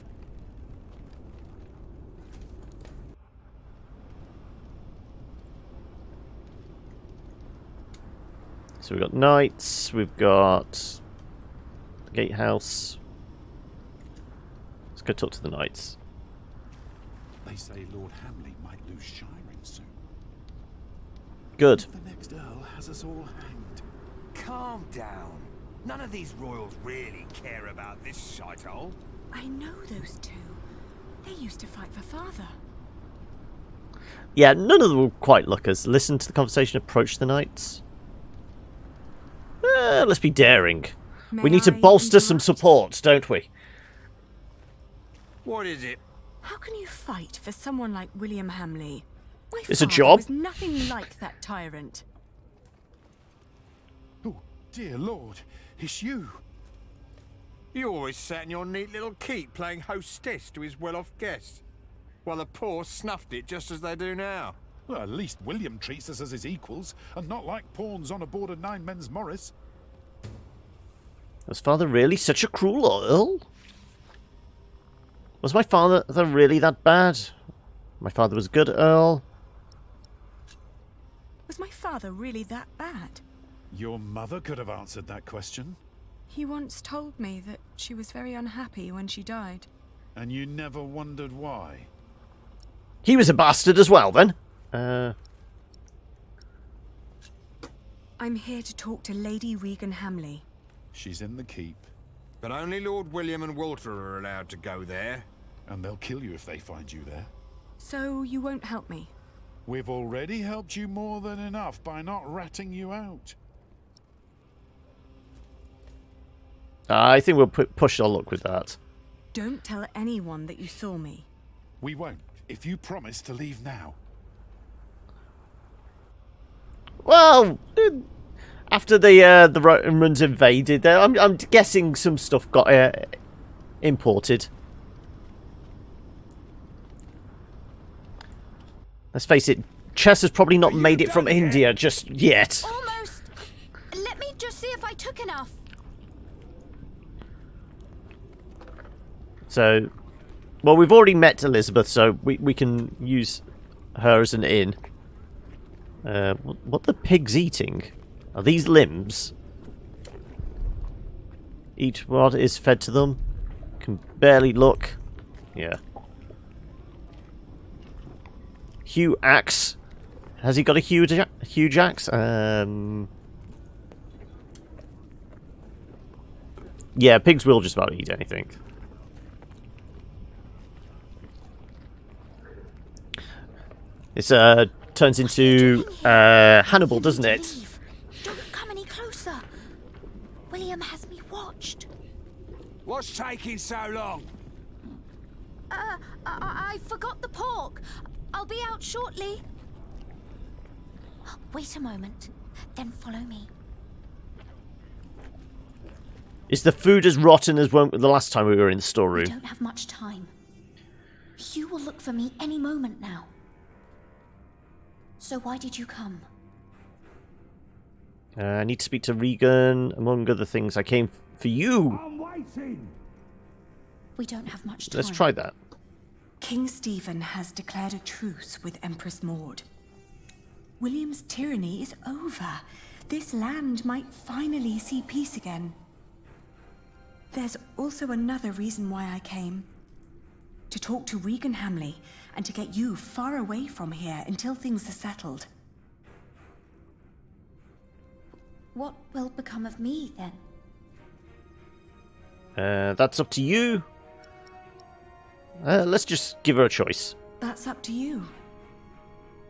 So we've got knights, we've got the gatehouse. Let's go talk to the knights. They say Lord Hamley might lose shiring soon. Good. The next Earl has us all hanged. Calm down. None of these royals really care about this shithole. I know those two. They used to fight for father. Yeah, none of them will quite look us. Listen to the conversation, approach the knights. Let's be daring. We need to bolster some support, don't we? What is it? How can you fight for someone like William Hamley? My It's a father job. was nothing like that tyrant. Oh, dear Lord, it's you. You always sat in your neat little keep playing hostess to his well-off guests, while the poor snuffed it just as they do now. Well, at least William treats us as his equals, and not like pawns on aboard a nine-men's Morris. Was father really such a cruel earl? Was my father really that bad? My father was a good earl. Was my father really that bad? Your mother could have answered that question. He once told me that she was very unhappy when she died. And you never wondered why? He was a bastard as well, then. I'm here to talk to Lady Regan Hamley. She's in the keep. But only Lord William and Walter are allowed to go there. And they'll kill you if they find you there. So you won't help me? We've already helped you more than enough by not ratting you out. I think we'll push our luck with that. Don't tell anyone that you saw me. We won't, if you promise to leave now. Well, after the Romans invaded, I'm guessing some stuff got imported. Let's face it, Chess has probably not made it from India just yet. Almost. Let me just see if I took enough. So, well, we've already met Elizabeth, so we can use her as an in. What the pigs eating? Are these limbs? Eat what is fed to them. Can barely look. Yeah. Hugh axe. Has he got a huge axe? Yeah, pigs will just about eat anything. This turns into Hannibal, doesn't it? Don't come any closer. William has me watched. What's taking so long? I forgot the pork. I'll be out shortly. Wait a moment, then follow me. Is the food as rotten as the last time we were in the storeroom? We don't have much time. Hugh will look for me any moment now. So why did you come? I need to speak to Regan. Among other things, I came for you. I'm waiting. We don't have much time. Let's try that. King Stephen has declared a truce with Empress Maud. William's tyranny is over. This land might finally see peace again. There's also another reason why I came. To talk to Regan Hamley and to get you far away from here until things are settled. What will become of me, then? That's up to you. Let's just give her a choice. That's up to you.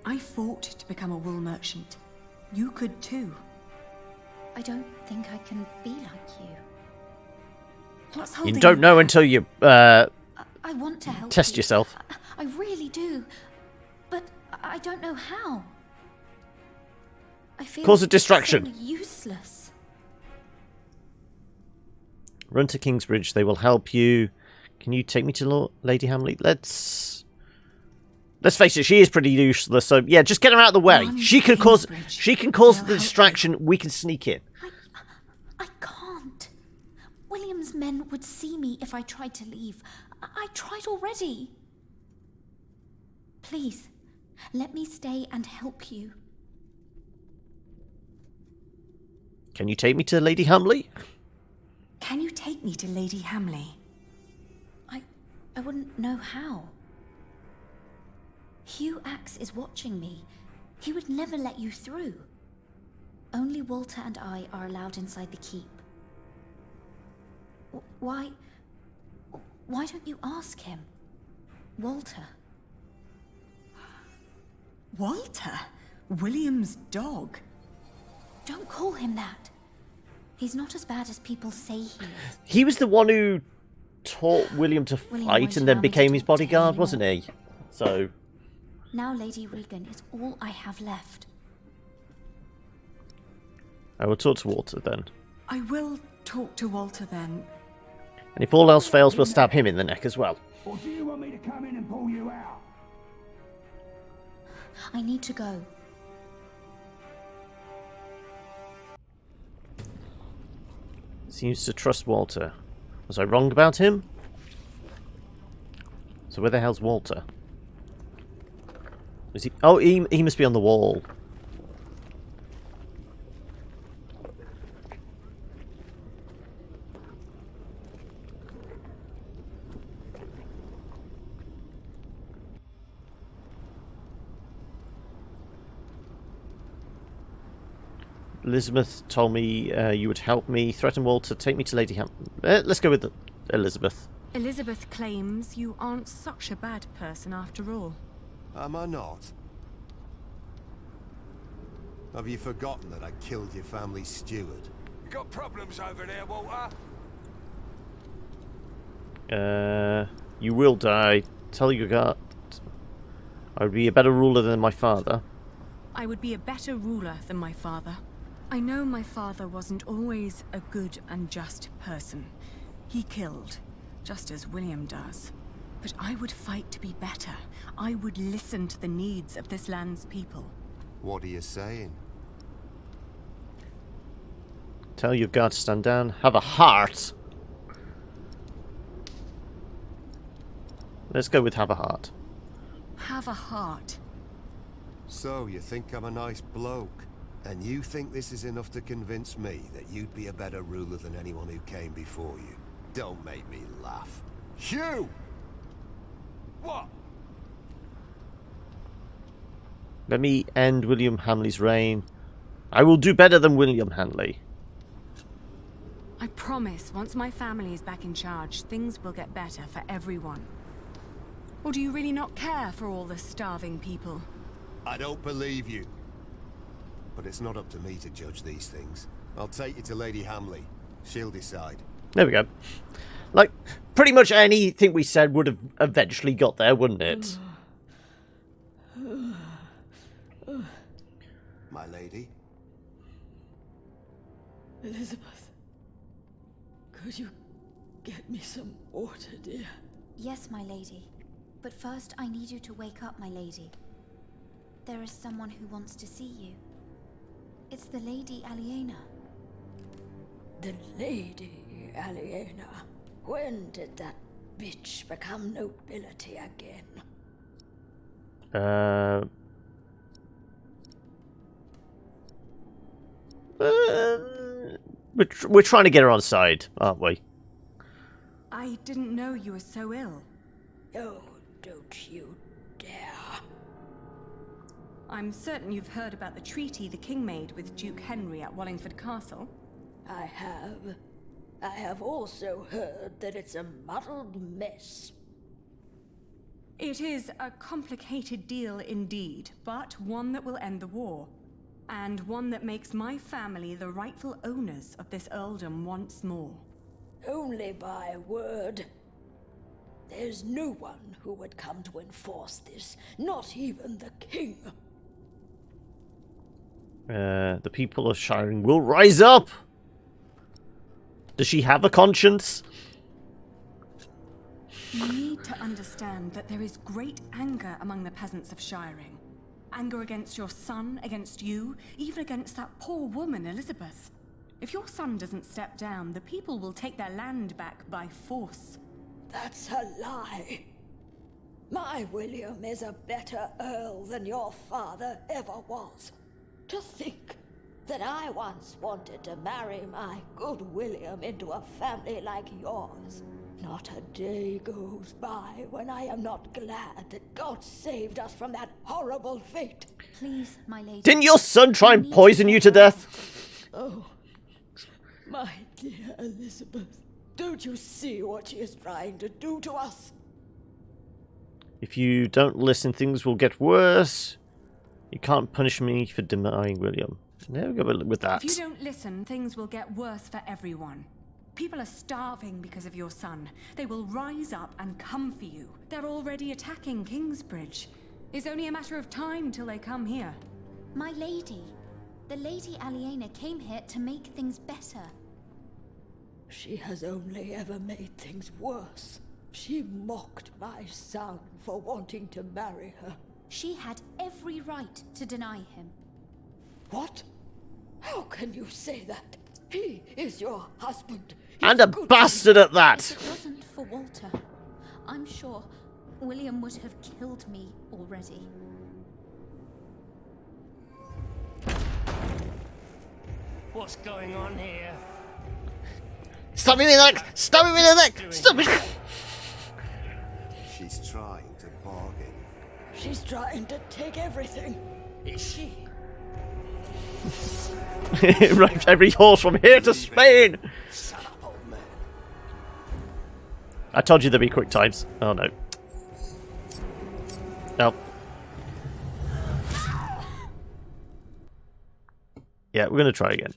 I fought to become a wool merchant. You could too. I don't think I can be like you. What's You holding don't know until you I want to help test you. yourself. I really do. But I don't know how. I feel Cause a distraction. so useless. Run to Kingsbridge. They will help you. Can you take me to Lady Hamley? Let's face it. She is pretty useless. So yeah, just get her out of the way. Run She can to cause. Kingsbridge. She can cause They'll the help distraction. We can sneak in. I can't. William's men would see me if I tried to leave. I tried already. Please, let me stay and help you. Can you take me to Lady Hamley? Can you take me to Lady Hamley? I wouldn't know how. Hugh Axe is watching me. He would never let you through. Only Walter and I are allowed inside the keep. Why don't you ask him? Walter. Walter? William's dog? Don't call him that. He's not as bad as people say he is. He was the one who taught William to William fight won't and then allow me to became his talk to him bodyguard, anymore. wasn't he? So Now Lady Regan is all I have left. I will talk to Walter then. I will talk to Walter then. And if all else fails, we'll stab him in the neck as well. Or do you want me to come in and pull you out? I need to go. Seems to trust Walter. Was I wrong about him? So where the hell's Walter? Is he? Oh, he must be on the wall. Elizabeth told me you would help me. Threaten Walter. Take me to Lady Ham. Let's go with Elizabeth. Elizabeth claims you aren't such a bad person after all. Am I not? Have you forgotten that I killed your family's steward? You got problems over there, Walter? You will die. Tell your guard. I would be a better ruler than my father. I would be a better ruler than my father. I know my father wasn't always a good and just person. He killed, just as William does. But I would fight to be better. I would listen to the needs of this land's people. What are you saying? Tell your guard to stand down. Have a heart. Let's go with have a heart. Have a heart. So, you think I'm a nice bloke? And you think this is enough to convince me that you'd be a better ruler than anyone who came before you? Don't make me laugh. Hugh! What? Let me end William Hamley's reign. I will do better than William Hamley. I promise, once my family is back in charge, things will get better for everyone. Or do you really not care for all the starving people? I don't believe you. But it's not up to me to judge these things. I'll take you to Lady Hamley. She'll decide. There we go. Like, pretty much anything we said would have eventually got there, wouldn't it? My lady? Elizabeth, could you get me some water, dear? Yes, my lady. But first, I need you to wake up, my lady. There is someone who wants to see you. It's the Lady Aliena. The Lady Aliena? When did that bitch become nobility again? We're trying to get her on side, aren't we? I didn't know you were so ill. Oh, don't you dare. I'm certain you've heard about the treaty the king made with Duke Henry at Wallingford Castle. I have. I have also heard that it's a muddled mess. It is a complicated deal indeed, but one that will end the war. And one that makes my family the rightful owners of this earldom once more. Only by word. There's no one who would come to enforce this, not even the king. The people of Shiring will rise up! Does she have a conscience? You need to understand that there is great anger among the peasants of Shiring. Anger against your son, against you, even against that poor woman, Elizabeth. If your son doesn't step down, the people will take their land back by force. That's a lie. My William is a better earl than your father ever was. To think that I once wanted to marry my good William into a family like yours. Not a day goes by when I am not glad that God saved us from that horrible fate. Please, my lady. Didn't your son try and poison you to death? Oh, my dear Elizabeth, don't you see what she is trying to do to us? If you don't listen, things will get worse. You can't punish me for denying William. There we go with that. If you don't listen, things will get worse for everyone. People are starving because of your son. They will rise up and come for you. They're already attacking Kingsbridge. It's only a matter of time till they come here. My lady. The Lady Aliena came here to make things better. She has only ever made things worse. She mocked my son for wanting to marry her. She had every right to deny him. What? How can you say that? He is your husband. And a bastard at that! If it wasn't for Walter, I'm sure William would have killed me already. What's going on here? Stab him in the neck! Stab him in the neck! Stab him! She's trying to bargain. She's trying to take everything. Is she? Ripped every horse from here to Spain! Shut up, old man. I told you there'd be quick times. Oh no. Nope. Yeah, we're gonna try again.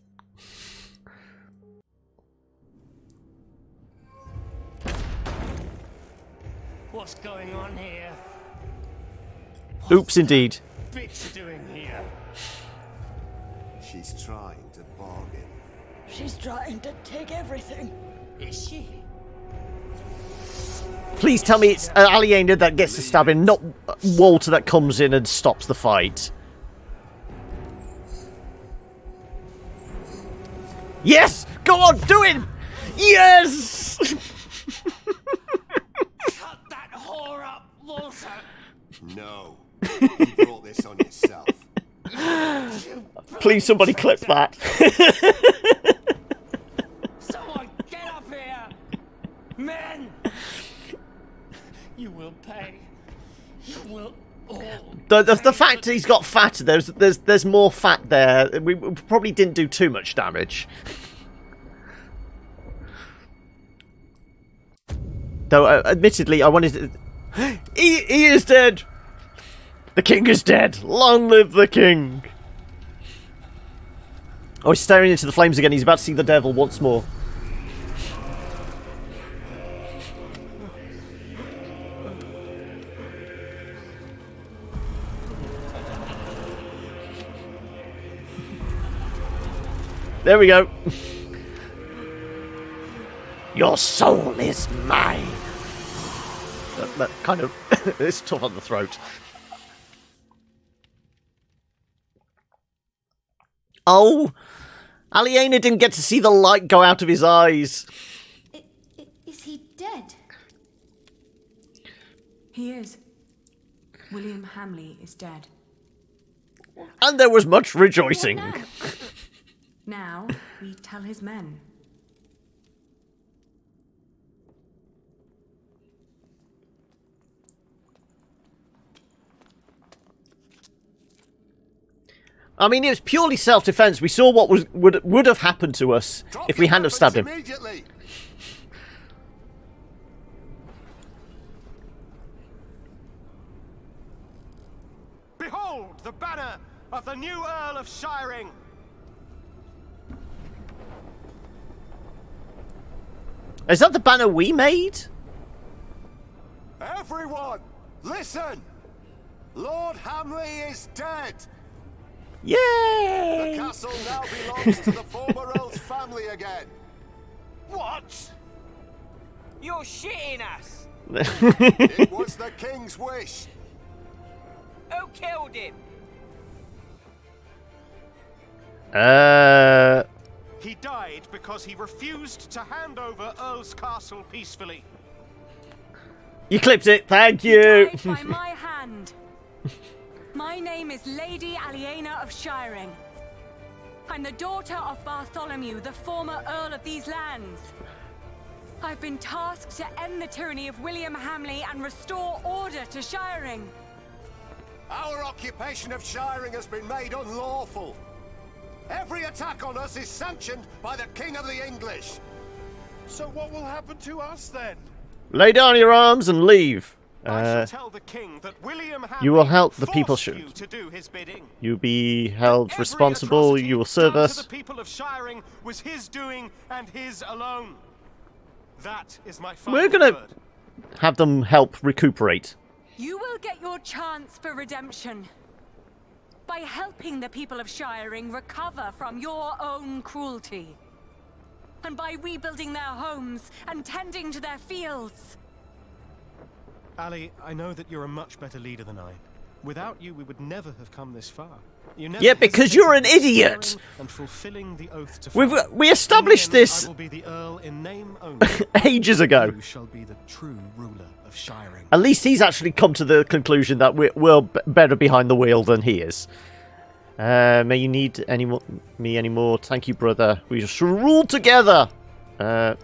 What's going on here? Oops, indeed. Bitch doing here? She's trying to bargain. She's trying to take everything. Is she? Please tell me it's Aliena that gets to stab him, not Walter that comes in and stops the fight. Yes! Go on, do it! Yes! Cut that whore up, Walter! No. You brought this on yourself. Please, somebody clip that. Someone get up here! Men! You will pay. You will all. The fact he's got fatter, there's more fat there. We probably didn't do too much damage. Though, admittedly, I wanted to... He is dead! The king is dead! Long live the king! Oh, he's staring into the flames again. He's about to see the devil once more. There we go. Your soul is mine. That kind of... it's tough on the throat. Oh! Aliena didn't get to see the light go out of his eyes. Is he dead? He is. William Hamley is dead. And there was much rejoicing. Now we tell his men. I mean, it was purely self-defense. We saw what would have happened to us if we hadn't have stabbed him. Behold the banner of the new Earl of Shiring. Is that the banner we made? Everyone, listen! Lord Hamley is dead! Yay! The castle now belongs to the former Earl's family again. What? You're shitting us! It was the king's wish. Who killed him? He died because he refused to hand over Earl's Castle peacefully. You clipped it, thank you! He died by my hand. My name is Lady Aliena of Shiring. I'm the daughter of Bartholomew, the former Earl of these lands. I've been tasked to end the tyranny of William Hamley and restore order to Shiring. Our occupation of Shiring has been made unlawful. Every attack on us is sanctioned by the King of the English. So what will happen to us then? Lay down your arms and leave. I shall tell the king that William Hamley You will help the people. you to do his bidding. You be held responsible. You will serve us. To the people of Shiring was his doing and his alone. That is my final We're gonna word. have them help recuperate. You will get your chance for redemption by helping the people of Shiring recover from your own cruelty, and by rebuilding their homes and tending to their fields. Ali, I know that you're a much better leader than I. Without you, we would never have come this far. You never Yeah, because you're an idiot. And fulfilling the oath to We established this I will be the Earl in name only. ages ago. You shall be the true ruler of Shiring. At least he's actually come to the conclusion that we're better behind the wheel than he is. May you need me anymore? Thank you, brother. We shall rule together. Don't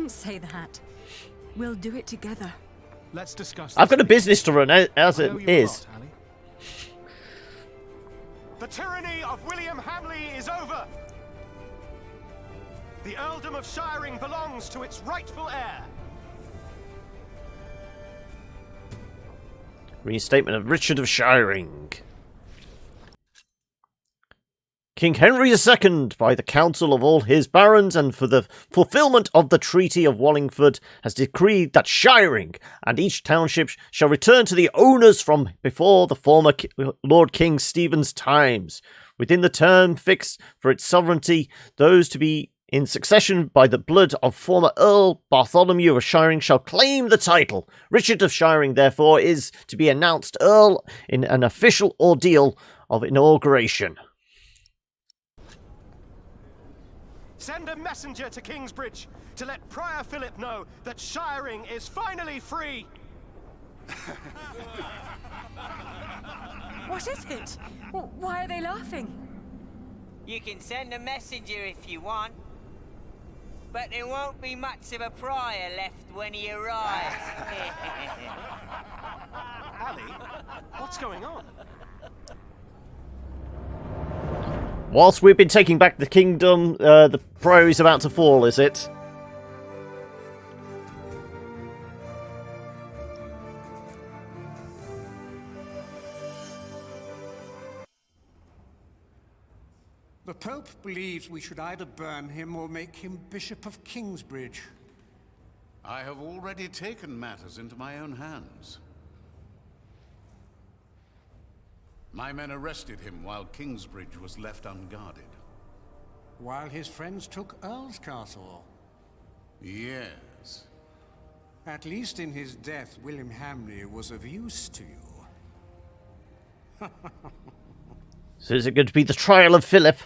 say that. We'll do it together. Let's discuss. I've got a business to run as it is. The tyranny of William Hamley is over. The earldom of Shiring belongs to its rightful heir. Reinstatement of Richard of Shiring. King Henry II, by the counsel of all his barons and for the fulfilment of the Treaty of Wallingford, has decreed that Shiring and each township shall return to the owners from before the former Lord King Stephen's times, within the term fixed for its sovereignty. Those to be in succession by the blood of former Earl Bartholomew of Shiring shall claim the title. Richard of Shiring, therefore, is to be announced Earl in an official ordeal of inauguration. Send a messenger to Kingsbridge to let Prior Philip know that Shiring is finally free. What is it? Why are they laughing? You can send a messenger if you want, but there won't be much of a prior left when he arrives. Ali, what's going on? Whilst we've been taking back the kingdom, the prior is about to fall, is it? The Pope believes we should either burn him or make him Bishop of Kingsbridge. I have already taken matters into my own hands. My men arrested him while Kingsbridge was left unguarded. While his friends took Earl's Castle. Yes. At least in his death, William Hamley was of use to you. So is it going to be the trial of Philip?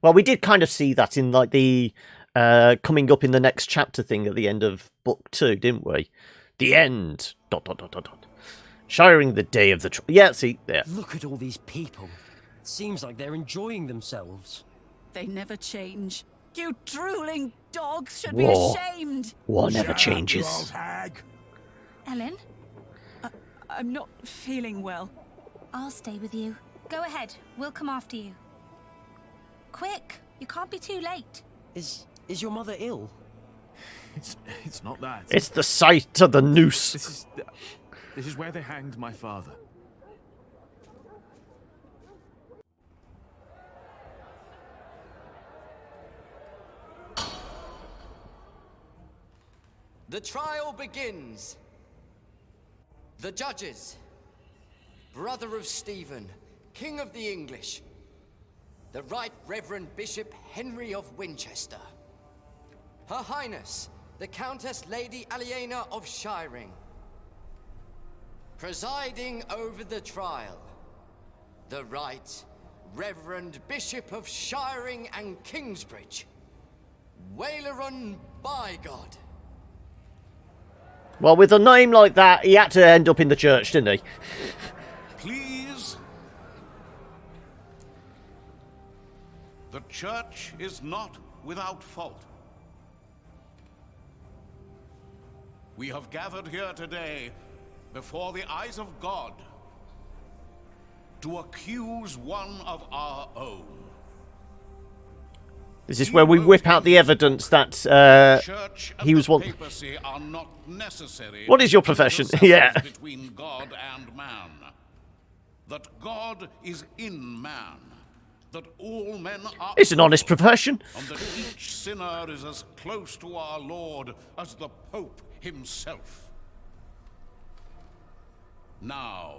Well, we did kind of see that in like the coming up in the next chapter thing at the end of book 2, didn't we? The end. ... Shiring the day of the yeah, see there. Look at all these people. It seems like they're enjoying themselves. They never change. You drooling dogs should War. be ashamed. War never changes. Ellen, I'm not feeling well. I'll stay with you. Go ahead. We'll come after you. Quick, you can't be too late. Is your mother ill? It's not that. It's the sight of the noose. This is where they hanged my father. The trial begins. The judges. Brother of Stephen, King of the English. The Right Reverend Bishop Henry of Winchester. Her Highness, the Countess Lady Aliena of Shiring. Presiding over the trial, the Right Reverend Bishop of Shiring and Kingsbridge, Waileron Bygod. Well, with a name like that, he had to end up in the church, didn't he? Please. The church is not without fault. We have gathered here today before the eyes of God to accuse one of our own. This is where we whip out the evidence that he was one. Papacy are not necessary. What is your profession? Yeah. Between God and man. That God is in man. That all men are. It's an honest profession. And that each sinner is as close to our Lord as the Pope himself. Now,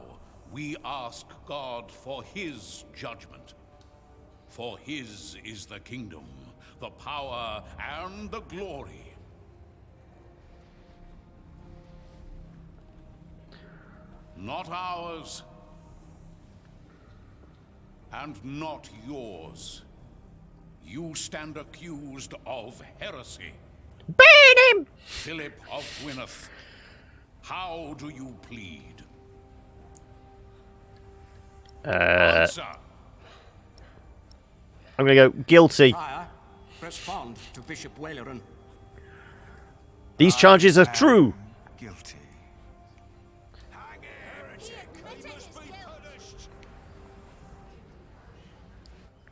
we ask God for his judgment. For his is the kingdom, the power, and the glory. Not ours, and not yours. You stand accused of heresy. Burn him! Philip of Gwynedd, how do you plead? Answer. I'm going to go guilty. I respond to Bishop Waileron. These charges are true. Guilty.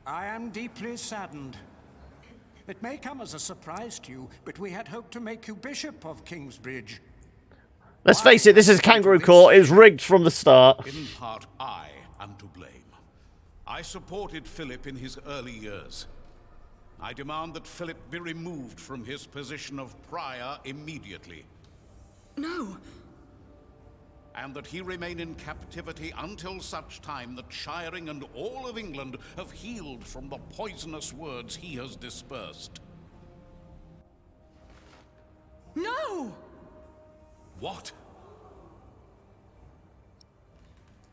I am deeply saddened. It may come as a surprise to you, but we had hoped to make you Bishop of Kingsbridge. Let's face it, this is kangaroo court. It was rigged from the start. In part, I am to blame. I supported Philip in his early years. I demand that Philip be removed from his position of prior immediately. No. And that he remain in captivity until such time that Shiring and all of England have healed from the poisonous words he has dispersed. No! What?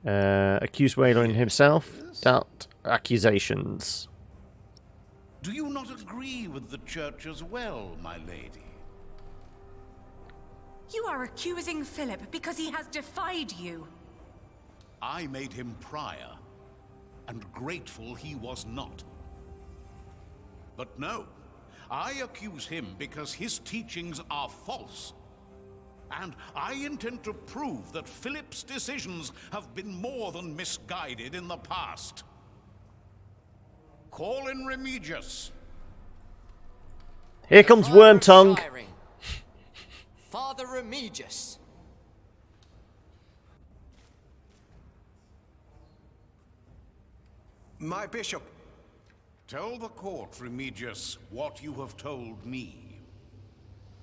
Accuse Waileron himself. Doubt accusations. Do you not agree with the church as well, my lady? You are accusing Philip because he has defied you. I made him prior, and grateful he was not. But no, I accuse him because his teachings are false. And I intend to prove that Philip's decisions have been more than misguided in the past. Call in Remigius. Here comes Wormtongue. Father Remigius. My bishop, Tell the court, Remigius, what you have told me.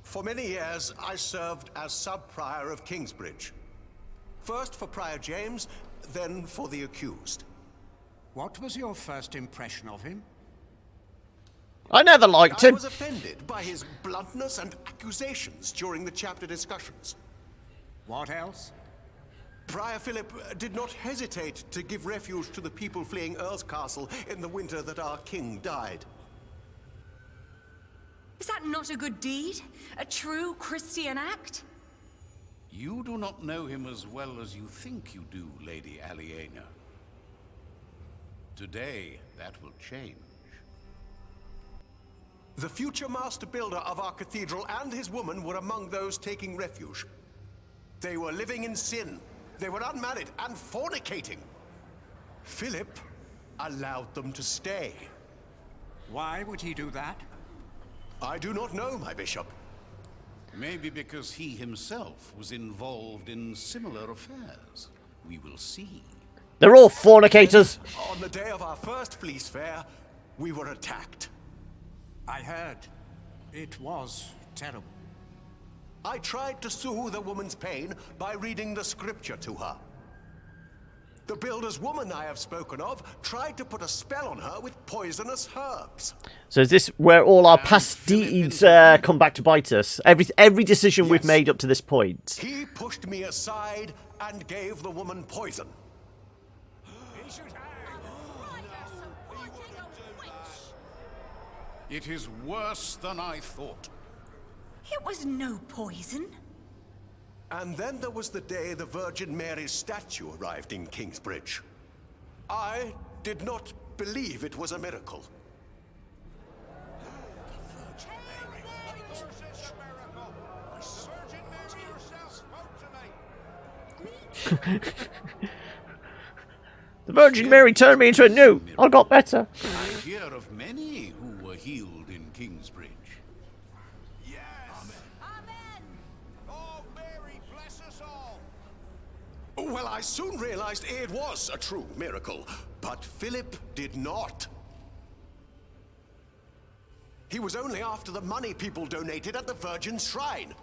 For many years, I served as sub-prior of Kingsbridge. First for Prior James, then for the accused. What was your first impression of him? I never liked I him. was offended by his bluntness and accusations during the chapter discussions. What else? Prior Philip did not hesitate to give refuge to the people fleeing Earl's Castle in the winter that our king died. Is that not a good deed? A true Christian act? You do not know him as well as you think you do, Lady Aliena. Today, that will change. The future master builder of our cathedral and his woman were among those taking refuge. They were living in sin. They were unmarried and fornicating. Philip allowed them to stay. Why would he do that? I do not know, my bishop. Maybe because he himself was involved in similar affairs. We will see. They're all fornicators. On the day of our first fleece fair, we were attacked. I heard. It was terrible. I tried to soothe the woman's pain by reading the scripture to her. The builder's woman I have spoken of tried to put a spell on her with poisonous herbs. So is this where all our past deeds come back to bite us? Every decision we've made up to this point. He pushed me aside and gave the woman poison. It is worse than I thought. It was no poison. And then there was the day the Virgin Mary's statue arrived in Kingsbridge. I did not believe it was a miracle. The Virgin Mary turned me into a new. I got better. I hear of many who were healed in Kingsbridge. Yes. Amen. Oh, Mary, bless us all. Well, I soon realized it was a true miracle, but Philip did not. He was only after the money people donated at the Virgin's shrine.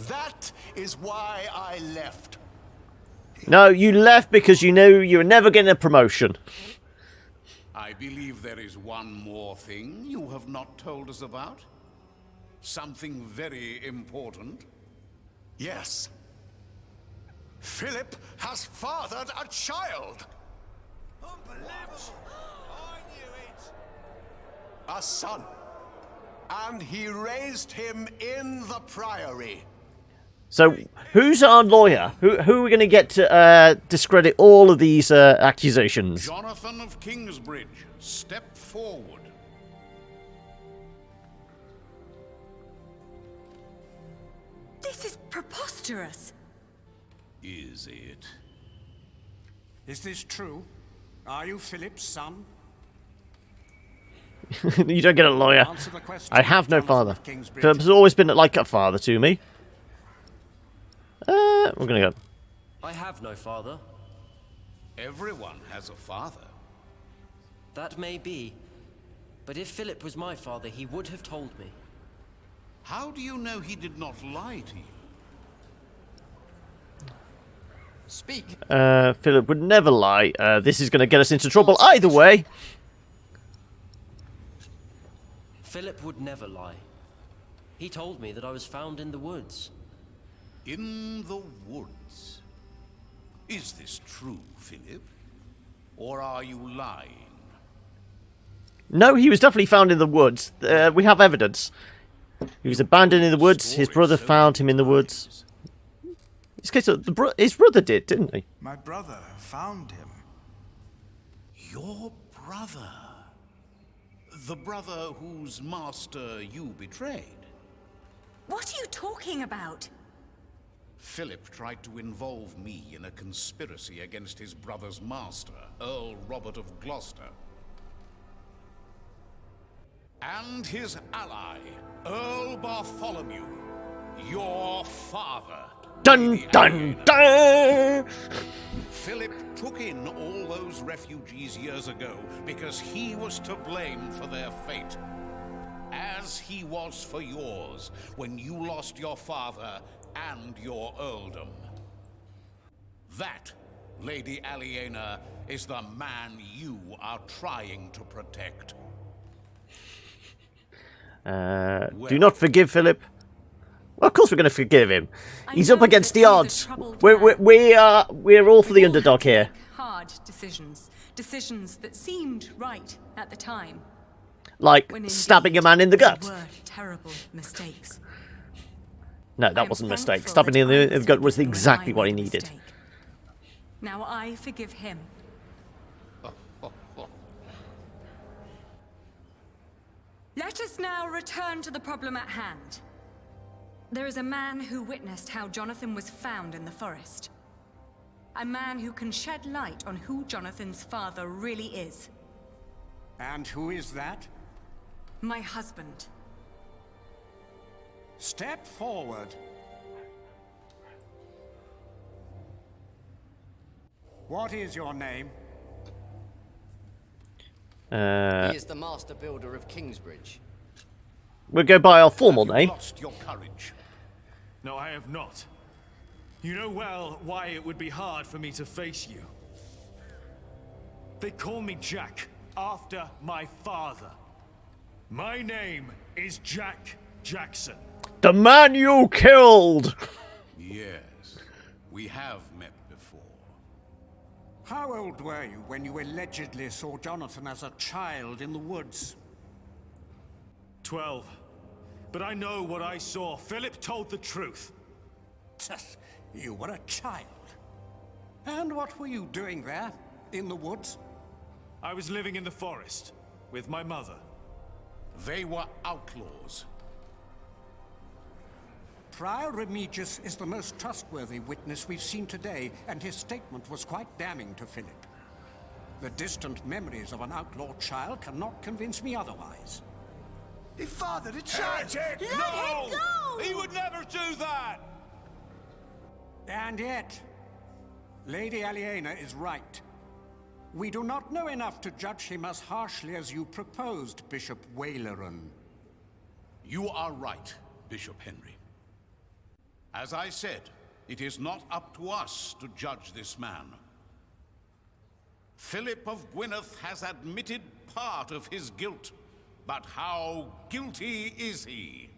That is why I left. No, you left because you knew you were never getting a promotion. I believe there is one more thing you have not told us about. Something very important. Yes. Philip has fathered a child. Unbelievable. I knew it. A son. And he raised him in the priory. So, who's our lawyer? Who are we going to get to discredit all of these accusations? Jonathan of Kingsbridge, step forward. This is preposterous. Is it? Is this true? Are you Philip's son? You don't get a lawyer. I have no father. Philip has always been like a father to me. We're gonna go. I have no father. Everyone has a father. That may be. But if Philip was my father, he would have told me. How do you know he did not lie to you? Speak. Philip would never lie. This is gonna get us into trouble either way. Philip would never lie. He told me that I was found in the woods. In the woods? Is this true, Philip? Or are you lying? No, he was definitely found in the woods. We have evidence. He was abandoned in the woods. His brother found him in the woods. His brother did, didn't he? My brother found him. Your brother? The brother whose master you betrayed? What are you talking about? Philip tried to involve me in a conspiracy against his brother's master, Earl Robert of Gloucester. And his ally, Earl Bartholomew, your father. Dun dun dun! Philip took in all those refugees years ago because he was to blame for their fate. As he was for yours when you lost your father and your earldom. That, Lady Aliena, is the man you are trying to protect. Do not forgive Philip. Well, of course we're going to forgive him. He's up against the odds. We're all for the underdog here. Hard decisions. Decisions that seemed right at the time. Like stabbing a man in the gut. Were terrible mistakes. No, that wasn't a mistake. Stabbing him in the gut was exactly what he needed. Now I forgive him. Let us now return to the problem at hand. There is a man who witnessed how Jonathan was found in the forest. A man who can shed light on who Jonathan's father really is. And who is that? My husband. Step forward. What is your name? He is the master builder of Kingsbridge. We'll go by our formal name. Lost your courage. No, I have not. You know well why it would be hard for me to face you. They call me Jack, after my father. My name is Jack Jackson. The man you killed! Yes, we have met before. How old were you when you allegedly saw Jonathan as a child in the woods? 12. But I know what I saw. Philip told the truth. You were a child. And what were you doing there, in the woods? I was living in the forest, with my mother. They were outlaws. Prior Remigius is the most trustworthy witness we've seen today, and his statement was quite damning to Philip. The distant memories of an outlaw child cannot convince me otherwise. He fathered a child! Let him go! He would never do that! And yet, Lady Aliena is right. We do not know enough to judge him as harshly as you proposed, Bishop Waleran. You are right, Bishop Henry. As I said, it is not up to us to judge this man. Philip of Gwynedd has admitted part of his guilt, but how guilty is he?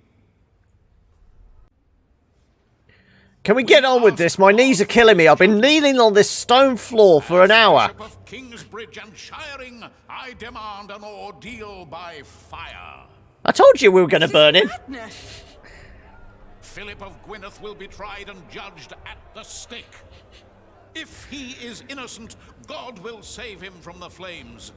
Can we get on with this? My knees are killing me. I've been kneeling on this stone floor for an hour. Bishop of Kingsbridge and Shiring, I demand an ordeal by fire. I told you we were going to burn him. Philip of Gwynedd will be tried and judged at the stake. If he is innocent, God will save him from the flames.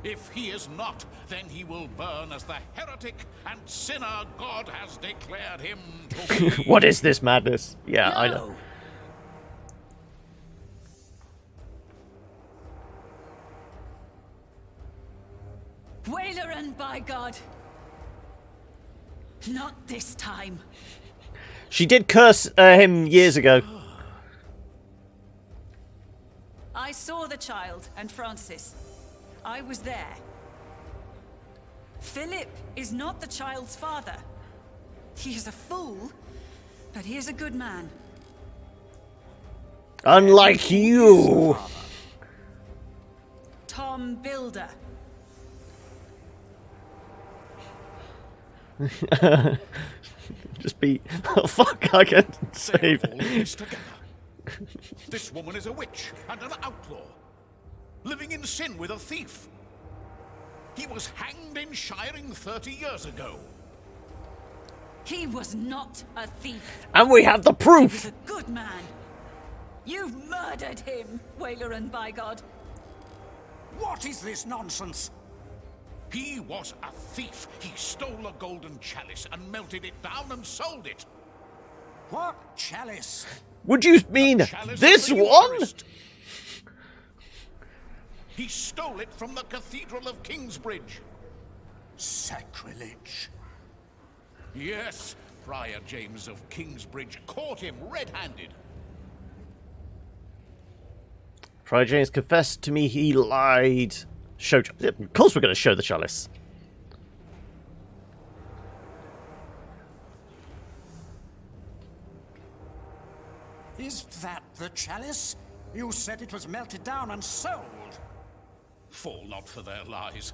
If he is not, then he will burn as the heretic and sinner God has declared him to be. What is this madness? Yeah, No. I know. Waleran, by God! Not this time. She did curse him years ago. I saw the child and Francis. I was there. Philip is not the child's father. He is a fool, but he is a good man. Unlike you. Tom Builder. Just be... Oh, fuck, I can't save All this it. together. This woman is a witch and an outlaw, living in sin with a thief. He was hanged in Shiring 30 years ago. He was not a thief. And we have the proof. He was a good man. You've murdered him, Waleran, by God. What is this nonsense? He was a thief. He stole a golden chalice and melted it down and sold it. What chalice? Would you mean this one? He stole it from the Cathedral of Kingsbridge. Sacrilege. Yes, Friar James of Kingsbridge caught him red-handed. Friar James confessed to me he lied. Of course we're going to show the chalice. Is that the chalice? You said it was melted down and sold. Fall not for their lies.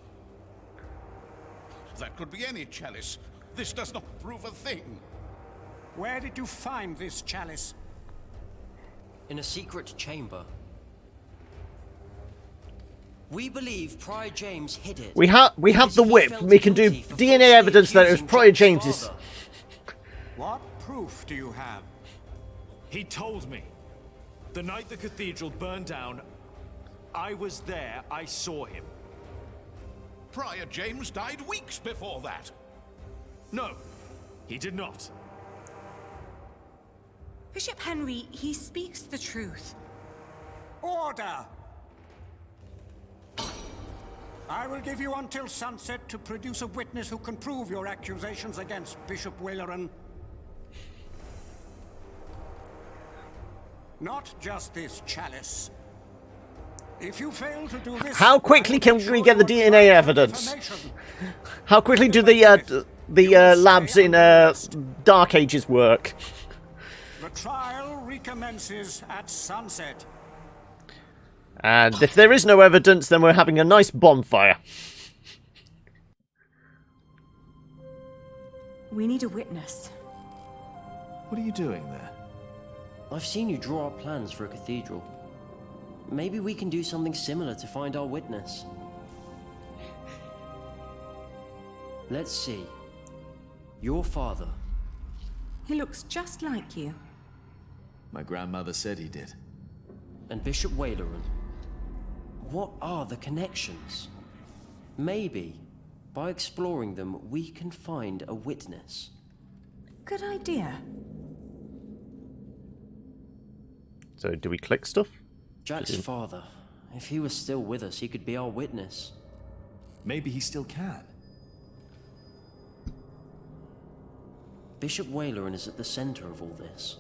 That could be any chalice. This does not prove a thing. Where did you find this chalice? In a secret chamber. We believe Prior James hid it. We have the whip. We can do DNA evidence that it was Prior James's. What proof do you have? He told me. The night the cathedral burned down, I was there, I saw him. Prior James died weeks before that. No, he did not. Bishop Henry, he speaks the truth. Order! I will give you until sunset to produce a witness who can prove your accusations against Bishop Waleran. Not just this chalice. If you fail to do this, how quickly can we get the DNA evidence? How quickly do the labs in Dark Ages work? The trial recommences at sunset. And if there is no evidence, then we're having a nice bonfire. We need a witness. What are you doing there? I've seen you draw up plans for a cathedral. Maybe we can do something similar to find our witness. Let's see. Your father. He looks just like you. My grandmother said he did. And Bishop Waleran. What are the connections? Maybe, by exploring them, we can find a witness. Good idea. So, do we click stuff? Jack's father. If he was still with us, he could be our witness. Maybe he still can. Bishop Waleran is at the center of all this.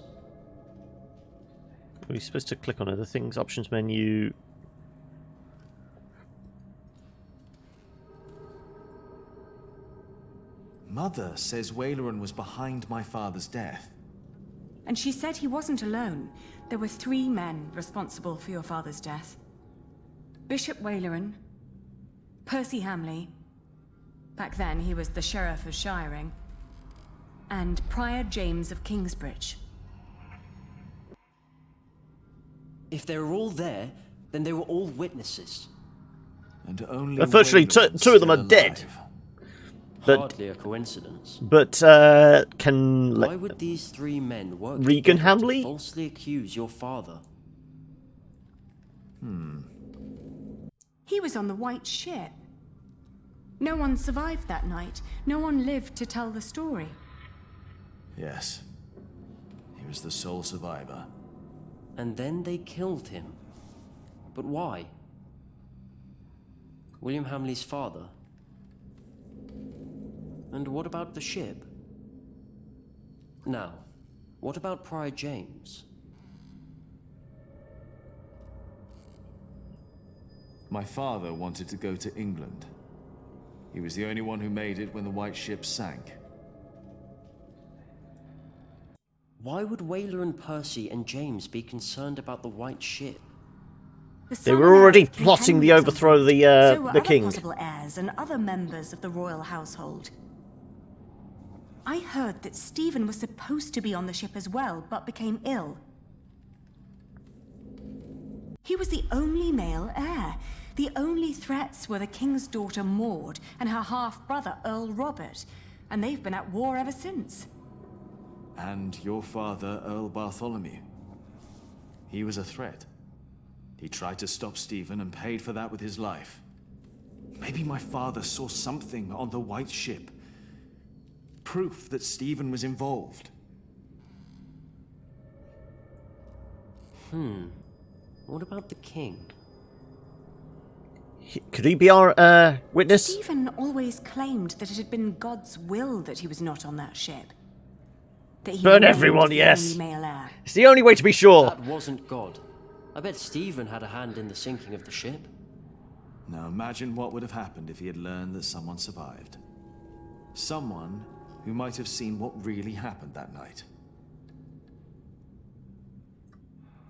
Are we supposed to click on other things? Options menu. Mother says Waleran was behind my father's death. And she said he wasn't alone. There were 3 men responsible for your father's death. Bishop Waleran, Percy Hamley, back then he was the Sheriff of Shiring, and Prior James of Kingsbridge. If they were all there, then they were all witnesses. And only unfortunately, two of them are dead. But, hardly a coincidence. But can why would these 3 men work Regan together Hamley to falsely accuse your father? He was on the White Ship. No one survived that night. No one lived to tell the story. Yes. He was the sole survivor. And then they killed him. But why? William Hamley's father? And what about the ship? Now, what about Prior James? My father wanted to go to England. He was the only one who made it when the White Ship sank. Why would Waleran, Percy, and James be concerned about the White Ship? They were already plotting the overthrow of So were the other king. possible heirs and other members of the royal household. I heard that Stephen was supposed to be on the ship as well, but became ill. He was the only male heir. The only threats were the king's daughter Maud and her half-brother Earl Robert, and they've been at war ever since. And your father, Earl Bartholomew. He was a threat. He tried to stop Stephen and paid for that with his life. Maybe my father saw something on the White Ship. Proof that Stephen was involved. What about the king? Could he be our witness? Stephen always claimed that it had been God's will that he was not on that ship. That he Burn remained everyone, the yes. only male heir. It's the only way to be sure. That wasn't God. I bet Stephen had a hand in the sinking of the ship. Now imagine what would have happened if he had learned that someone survived. Someone who might have seen what really happened that night.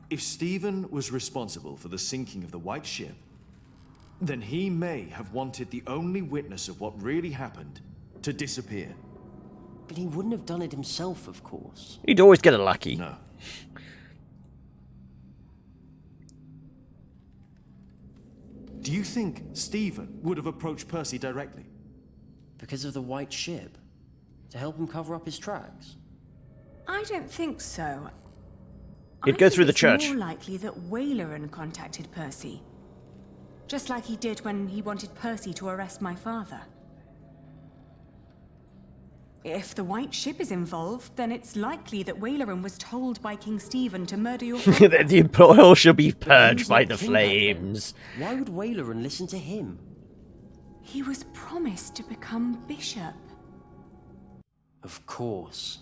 If Stephen was responsible for the sinking of the White Ship, then he may have wanted the only witness of what really happened to disappear. But he wouldn't have done it himself, of course. He'd always get a lackey. No. Do you think Stephen would have approached Percy directly? Because of the White Ship? To help him cover up his tracks? I don't think so. He'd go through the It's church. more likely that Wayleran contacted Percy. Just like he did when he wanted Percy to arrest my father. If the White Ship is involved, then it's likely that Wayleran was told by King Stephen to murder your father. That the oil shall be But he purged was by not the king back then. flames. Why would Wayleran listen to him? He was promised to become bishop. Of course.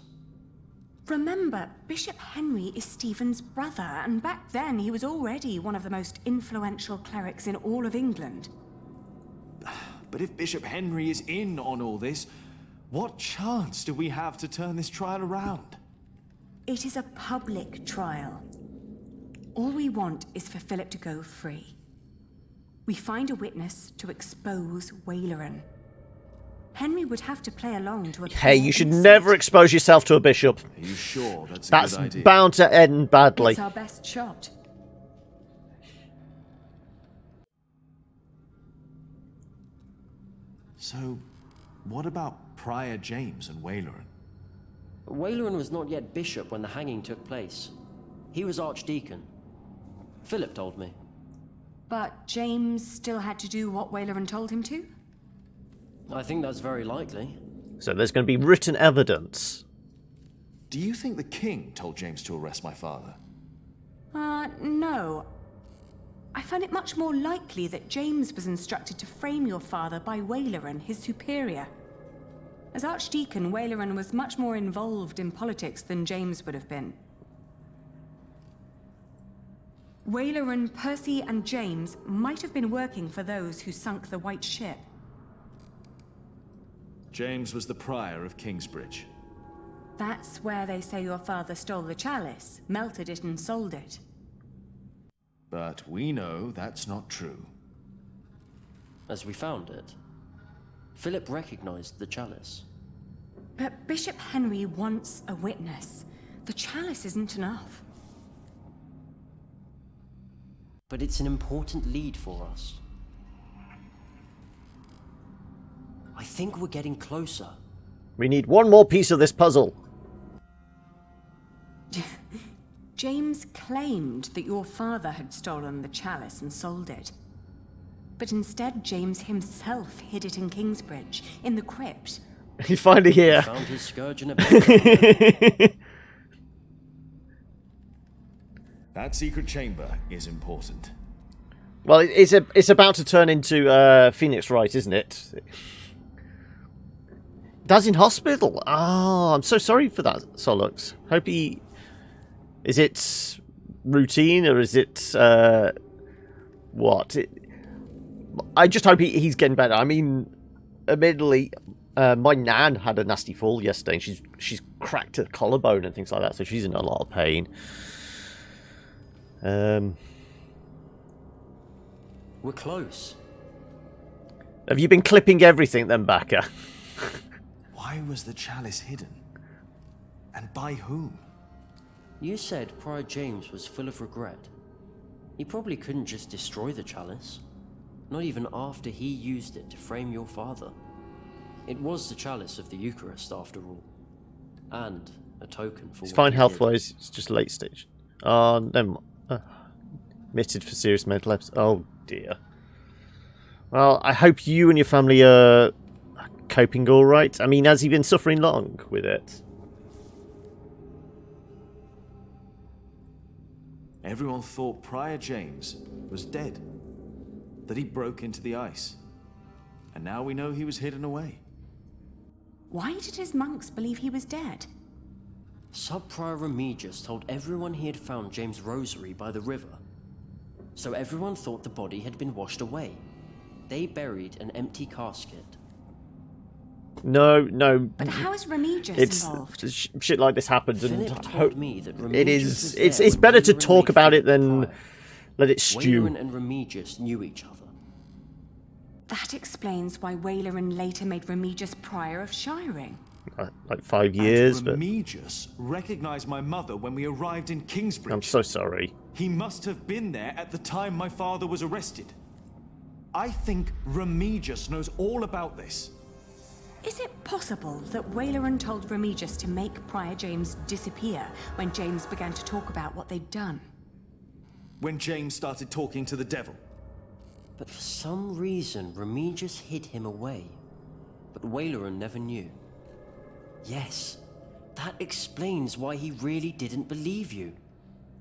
Remember, Bishop Henry is Stephen's brother, and back then he was already one of the most influential clerics in all of England. But if Bishop Henry is in on all this, what chance do we have to turn this trial around? It is a public trial. All we want is for Philip to go free. We find a witness to expose Wayleran. Henry would have to play along to Hey, you should never expose yourself to a bishop. Are you sure that's a That's good idea? bound to end badly. It's our best shot. So, what about Prior James and Wayleran? Wayleran was not yet bishop when the hanging took place. He was archdeacon. Philip told me. But James still had to do what Wayleran told him to? I think that's very likely. So there's going to be written evidence. Do you think the king told James to arrest my father? No. I find it much more likely that James was instructed to frame your father by Wayleran, his superior. As Archdeacon, Wayleran was much more involved in politics than James would have been. Wayleran, Percy, and James might have been working for those who sunk the White Ship. James was the prior of Kingsbridge. That's where they say your father stole the chalice, melted it, and sold it. But we know that's not true. As we found it, Philip recognized the chalice. But Bishop Henry wants a witness. The chalice isn't enough. But it's an important lead for us. I think we're getting closer. We need one more piece of this puzzle. James claimed that your father had stolen the chalice and sold it. But instead, James himself hid it in Kingsbridge, in the crypt. You finally here. Found his scourge in a bed. That secret chamber is important. Well, it's about to turn into Phoenix Wright, isn't it? Dad's in hospital. Oh, I'm so sorry for that, Solux. Hope he... Is it routine or is it... what? I just hope he's getting better. I mean, admittedly, my nan had a nasty fall yesterday. And she's cracked her collarbone and things like that, so she's in a lot of pain. We're close. Have you been clipping everything then, Baka? Why was the chalice hidden? And by whom? You said Prior James was full of regret. He probably couldn't just destroy the chalice. Not even after he used it to frame your father. It was the chalice of the Eucharist, after all. And a token for He's what fine he health-wise, it's just late stage. Oh, no. Admitted for serious mental episodes. Oh, dear. Well, I hope you and your family are coping all right. I mean, has he been suffering long with it? Everyone thought Prior James was dead. That he broke into the ice. And now we know he was hidden away. Why did his monks believe he was dead? Sub-Prior Remigius told everyone he had found James' rosary by the river. So everyone thought the body had been washed away. They buried an empty casket. No. But how is Remigius involved? Shit like this happens, and Philip told me that it Remigius is. was It's there when better to Wayleran talk made about it Philip than prior. let it stew. Wayleran and Remigius knew each other. That explains why Wayleran later made Remigius prior of Shiring. Like 5 years, and but Remigius recognized my mother when we arrived in Kingsbridge. I'm so sorry. He must have been there at the time my father was arrested. I think Remigius knows all about this. Is it possible that Wayleran told Remigius to make Prior James disappear when James began to talk about what they'd done? When James started talking to the devil. But for some reason, Remigius hid him away. But Wayleran never knew. Yes, that explains why he really didn't believe you.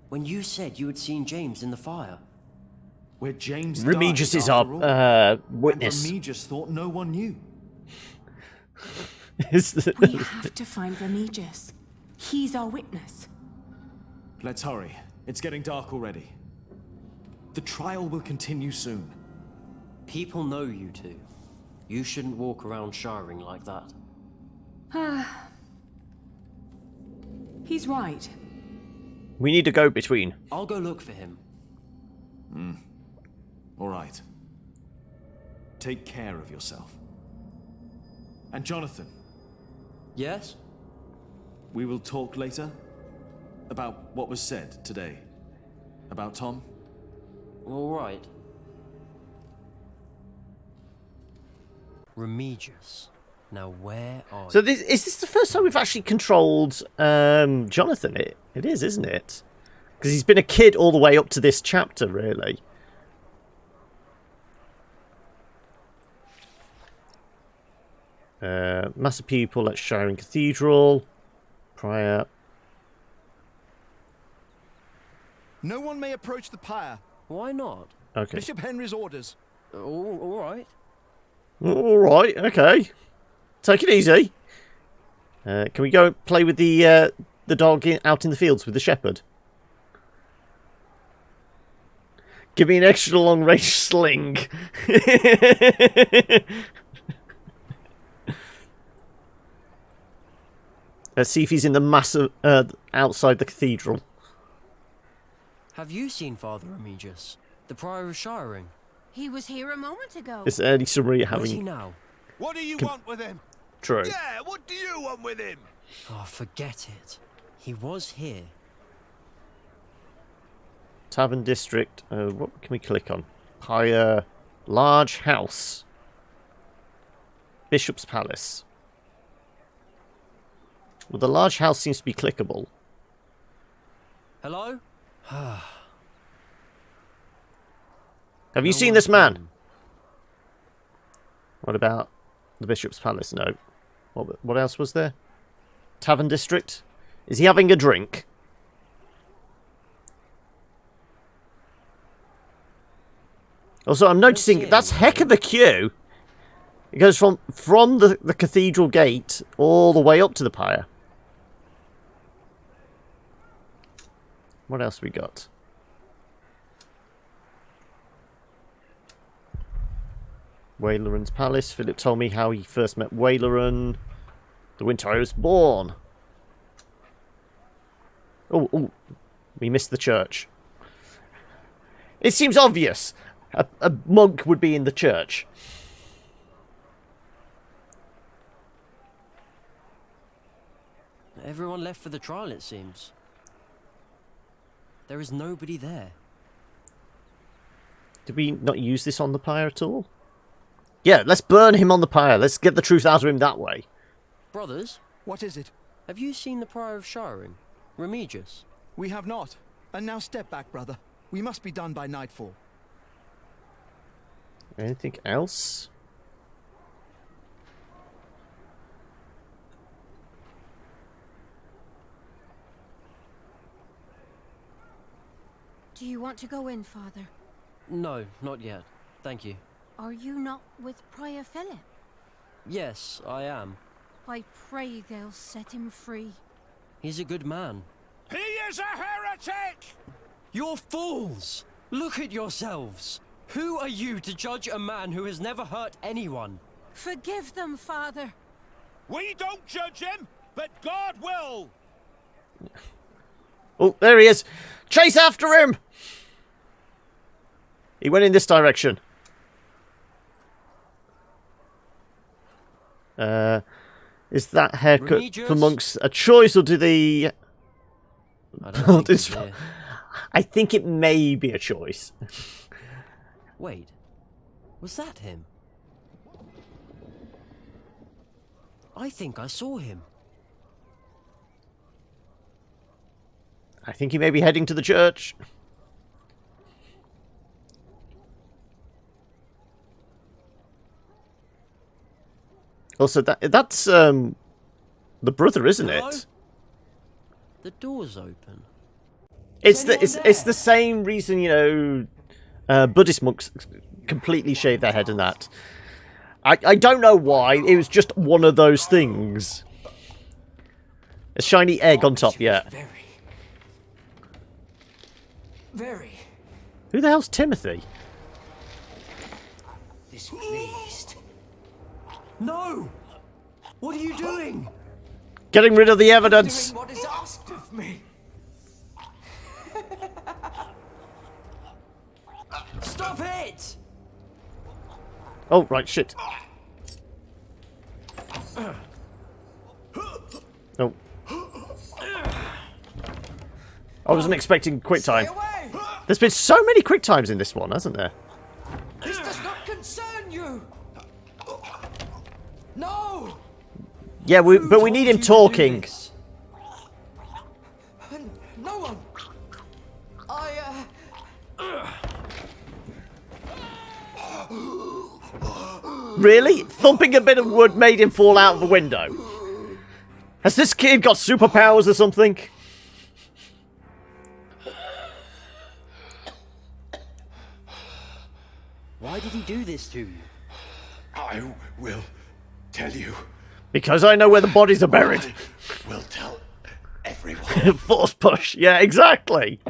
When you said you had seen James in the fire. Where James Remigius died is after all. our witness. And Remigius thought no one knew. We have to find Remigius. He's our witness. Let's hurry. It's getting dark already. The trial will continue soon. People know you two. You shouldn't walk around Shiring like that. He's right. We need to go between. I'll go look for him. All right. Take care of yourself. And Jonathan. Yes? We will talk later about what was said today. About Tom. All right. Remigius. Now where are So you? is this the first time we've actually controlled Jonathan? It is, isn't it? Because he's been a kid all the way up to this chapter, really. Mass of people at Shiring Cathedral. Prior. No one may approach the pyre. Why not? Okay. Bishop Henry's orders. All right. All right. Okay. Take it easy. Can we go play with the dog out in the fields with the shepherd? Give me an extra long range sling. Let's see if he's in the massive outside the cathedral. Have you seen Father Remigius, the Prior of Shiring? He was here a moment ago. It's early summary Where's he having. now? What do you want with him? True. Yeah, what do you want with him? Oh, forget it. He was here. Tavern District. What can we click on? Higher. Large House. Bishop's Palace. Well, the large house seems to be clickable. Hello? Have you seen this man? What about the Bishop's Palace? No. What else was there? Tavern District? Is he having a drink? Also, I'm noticing that's heck of a queue. It goes from the cathedral gate all the way up to the pyre. What else we got? Wayleran's Palace. Philip told me how he first met Wayleran. The winter I was born. Oh, we missed the church. It seems obvious. A monk would be in the church. Everyone left for the trial, it seems. There is nobody there. Did we not use this on the pyre at all? Yeah, let's burn him on the pyre. Let's get the truth out of him that way. Brothers? What is it? Have you seen the Prior of Shiring, Remigius? We have not. And now step back, brother. We must be done by nightfall. Anything else? Do you want to go in, Father? No, not yet. Thank you. Are you not with Prior Philip? Yes, I am. I pray they'll set him free. He's a good man. He is a heretic! You're fools! Look at yourselves! Who are you to judge a man who has never hurt anyone? Forgive them, Father. We don't judge him, but God will! Oh, there he is! Chase after him! He went in this direction. Is that haircut Remigius? for monks a choice, or do the... I think it may be a choice. Wait, was that him? I think I saw him. I think he may be heading to the church. Also, that's the brother, isn't it? The door's open. It's the same reason, you know, Buddhist monks completely shave their head and that. I don't know why. It was just one of those things. A shiny egg on top, yeah. Very. Who the hell's Timothy? Displeased. No! What are you doing? Getting rid of the evidence. Doing what is asked of me. Stop it! Oh, right, shit. Oh. I wasn't expecting quick time. There's been so many quick times in this one, hasn't there? This does not concern you. No. Yeah, but we need him talking. No one. Really? Thumping a bit of wood made him fall out of the window. Has this kid got superpowers or something? Why did he do this to you? I will tell you. Because I know where the bodies are buried. I will tell everyone. Force push. Yeah, exactly.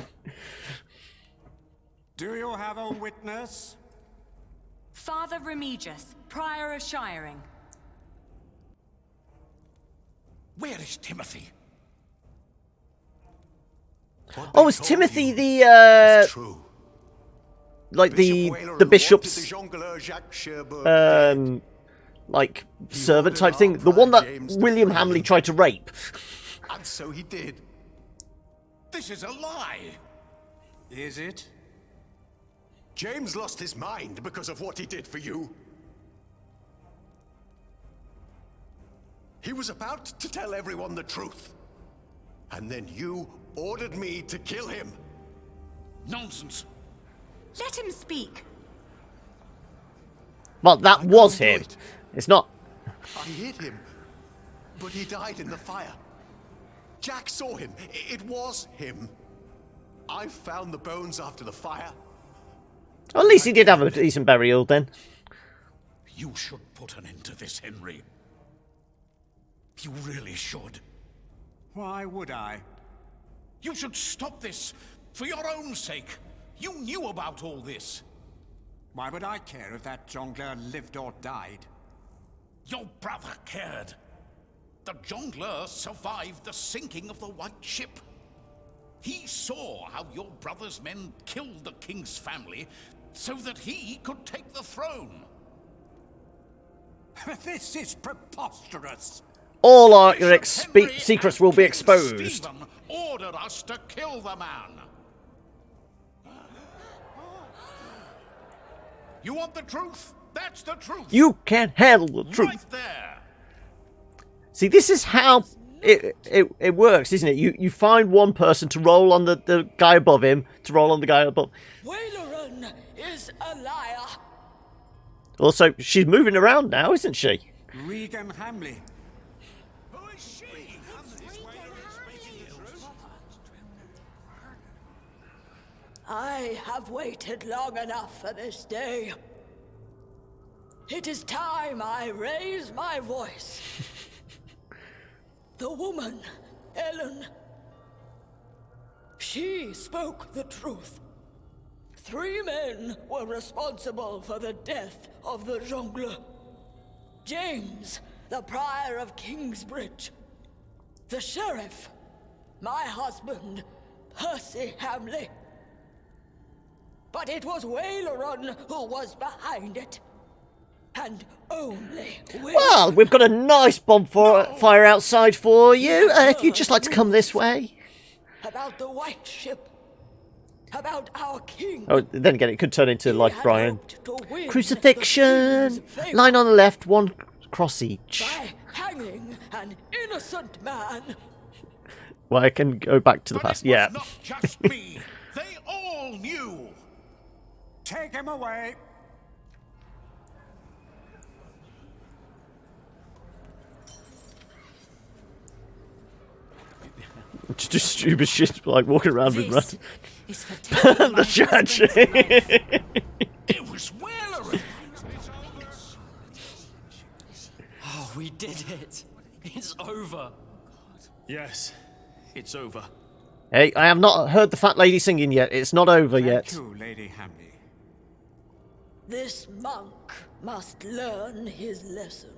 Do you have a witness? Father Remigius, Prior of Shiring. Where is Timothy? Oh, is Timothy the like the bishop's like servant type thing? The one that William Hamley tried to rape. And so he did. This is a lie. Is it? James lost his mind because of what he did for you. He was about to tell everyone the truth. And then you ordered me to kill him. Nonsense. Let him speak. Well, that was him. It's not. I hit him, but he died in the fire. Jack saw him. It was him. I found the bones after the fire. At least he did have a decent burial then. You should put an end to this, Henry. You really should. Why would I? You should stop this, for your own sake. You knew about all this. Why would I care if that jongleur lived or died? Your brother cared. The jongleur survived the sinking of the White Ship. He saw how your brother's men killed the king's family so that he could take the throne. This is preposterous. All our secrets will be exposed. Stephen ordered us to kill the man. You want the truth? That's the truth. You can handle the truth. Right there. See, this is how it works, isn't it? You find one person to roll on the guy above him, to roll on the guy above. Waileran is a liar. Also, she's moving around now, isn't she? Regan Hamley. Who is she? I have waited long enough for this day. It is time I raise my voice. The woman Ellen. She spoke the truth. 3 men were responsible for the death of the Jongleur. James, the Prior of Kingsbridge. The Sheriff, my husband, Percy Hamley. But it was Waleron who was behind it. And only Waleron. Well, we've got a nice bonfire outside for you, if you'd just like to come this way. About the White Ship. About our king. Oh, then again, it could turn into, like, Brian. Crucifixion! Line on the left, 1 cross each. By hanging an innocent man. Well, I can go back to the past. Yeah. Not just me. They all knew. Take him away. Just stupid shit, like walking around with run. The judge. It was Waleron. Oh, we did it. It's over. Yes, it's over. Hey, I have not heard the fat lady singing yet. It's not over yet. Thank you, Lady Hamley. This monk must learn his lesson.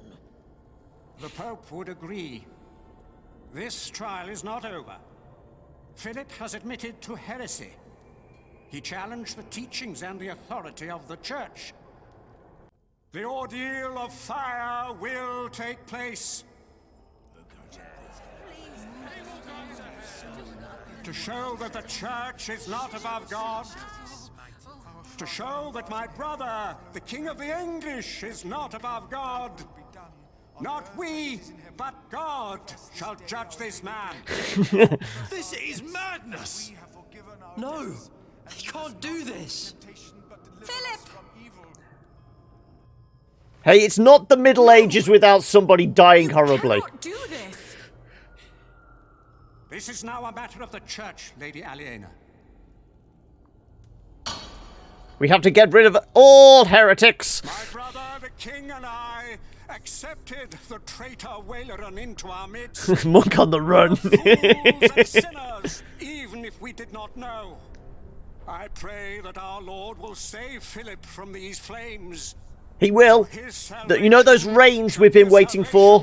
The Pope would agree. This trial is not over. Philip has admitted to heresy. He challenged the teachings and the authority of the Church. The ordeal of fire will take place. To show that the Church is not above God. To show that my brother, the King of the English, is not above God. Not we, but God shall judge this man. This is madness! No, he can't do this. Philip! Hey, it's not the Middle Ages without somebody dying horribly. Do this. This is now a matter of the Church, Lady Aliena. We have to get rid of all heretics. My brother, the King, and I accepted the traitor Waleron into our midst. Monk on the run. Fools and sinners, even if we did not know. I pray that our Lord will save Philip from these flames. He will. You know those rains we've been waiting for?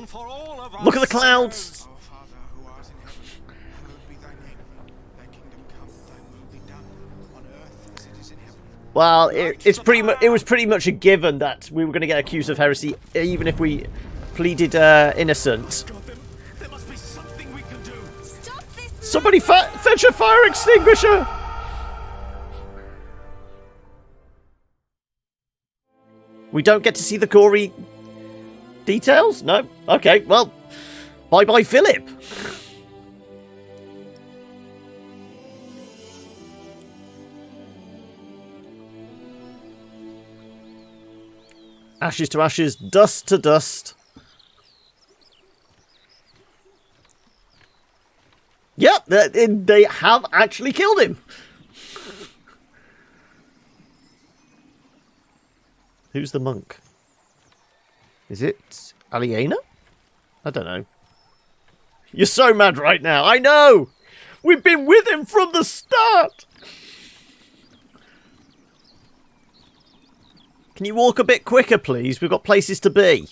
Look at the clouds. Well, it was pretty much a given that we were going to get accused of heresy, even if we pleaded innocent. There must be something we can do. Somebody fetch a fire extinguisher! We don't get to see the gory details? No? Okay, well, bye-bye Philip. Ashes to ashes, dust to dust. Yep, they have actually killed him. Who's the monk? Is it Aliena? I don't know. You're so mad right now. I know! We've been with him from the start! Can you walk a bit quicker, please? We've got places to be.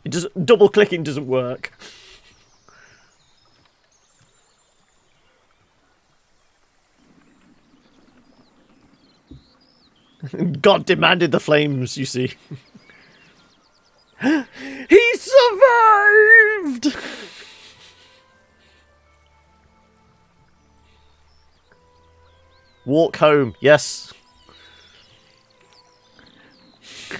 It doesn't. Double clicking doesn't work. God demanded the flames, you see. He survived! Walk home, yes. In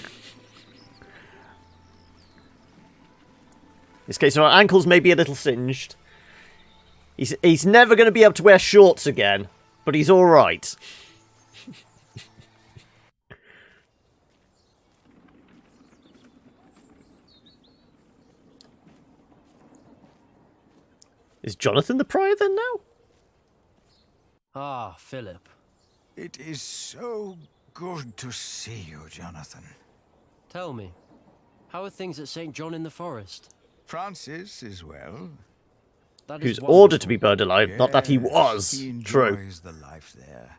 this case, our ankles may be a little singed. He's never going to be able to wear shorts again, but he's all right. Is Jonathan the prior then now? Ah, Philip. It is so good to see you, Jonathan. Tell me, how are things at St. John in the Forest? Francis is well. Who's ordered to be burned alive, not that he was. He True. enjoys the life there.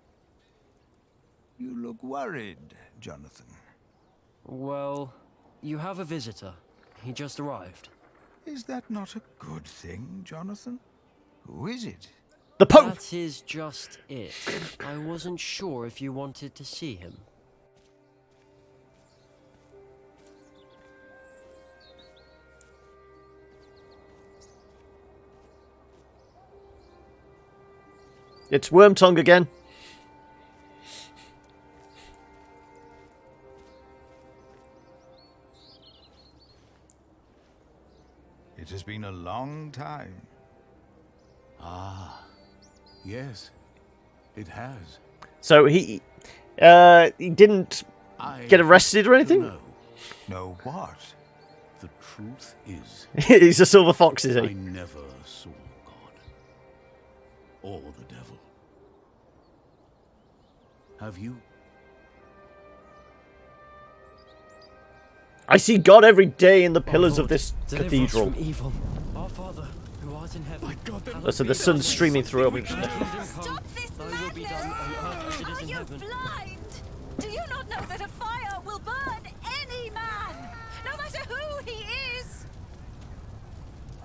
You look worried, Jonathan. Well, you have a visitor. He just arrived. Is that not a good thing, Jonathan? Who is it? The Pope! That is just it. I wasn't sure if you wanted to see him. It's Wormtongue again. It has been a long time. Ah, yes, it has. So he didn't get arrested or anything? No what? The truth is... He's a silver fox, is he? I never saw God. Or the devil. Have you? I see God every day in the pillars of this Deliver us cathedral. from evil. Our Father, who art in heaven. My God, So the sun's streaming through. Stop this madness! Are you blind? Do you not know that a fire will burn any man, no matter who he is?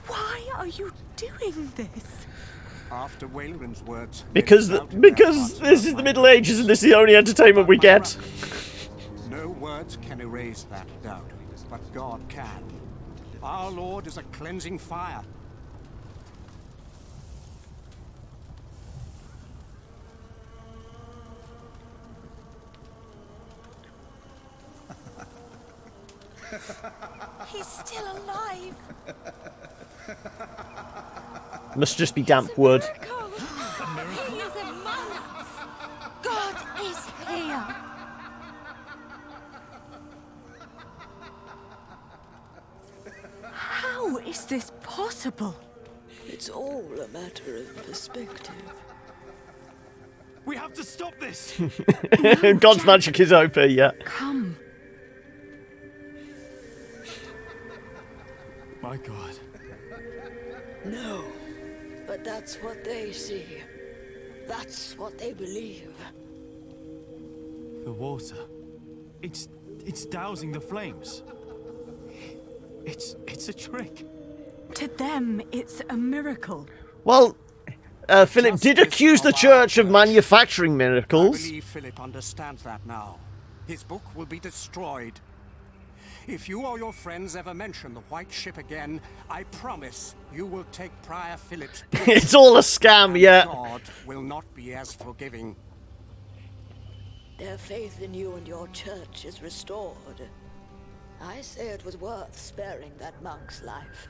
Why are you doing this? After Wayland's words, Because this is the Middle Ages and this is the only entertainment we get. no words can erase that doubt, but God can. Our Lord is a cleansing fire. He's still alive. Must just be damp wood. He is among us. God is here. How is this possible? It's all a matter of perspective. We have to stop this! God's magic is OP, yeah. Come. My God. No, but that's what they see. That's what they believe. The water. It's dousing the flames. It's a trick. To them, it's a miracle. Well, Philip did accuse the church of manufacturing miracles. I believe Philip understands that now. His book will be destroyed. If you or your friends ever mention the White Ship again, I promise you will take Prior Philip's place. It's all a scam, yeah. God will not be as forgiving. Their faith in you and your church is restored. I say it was worth sparing that monk's life.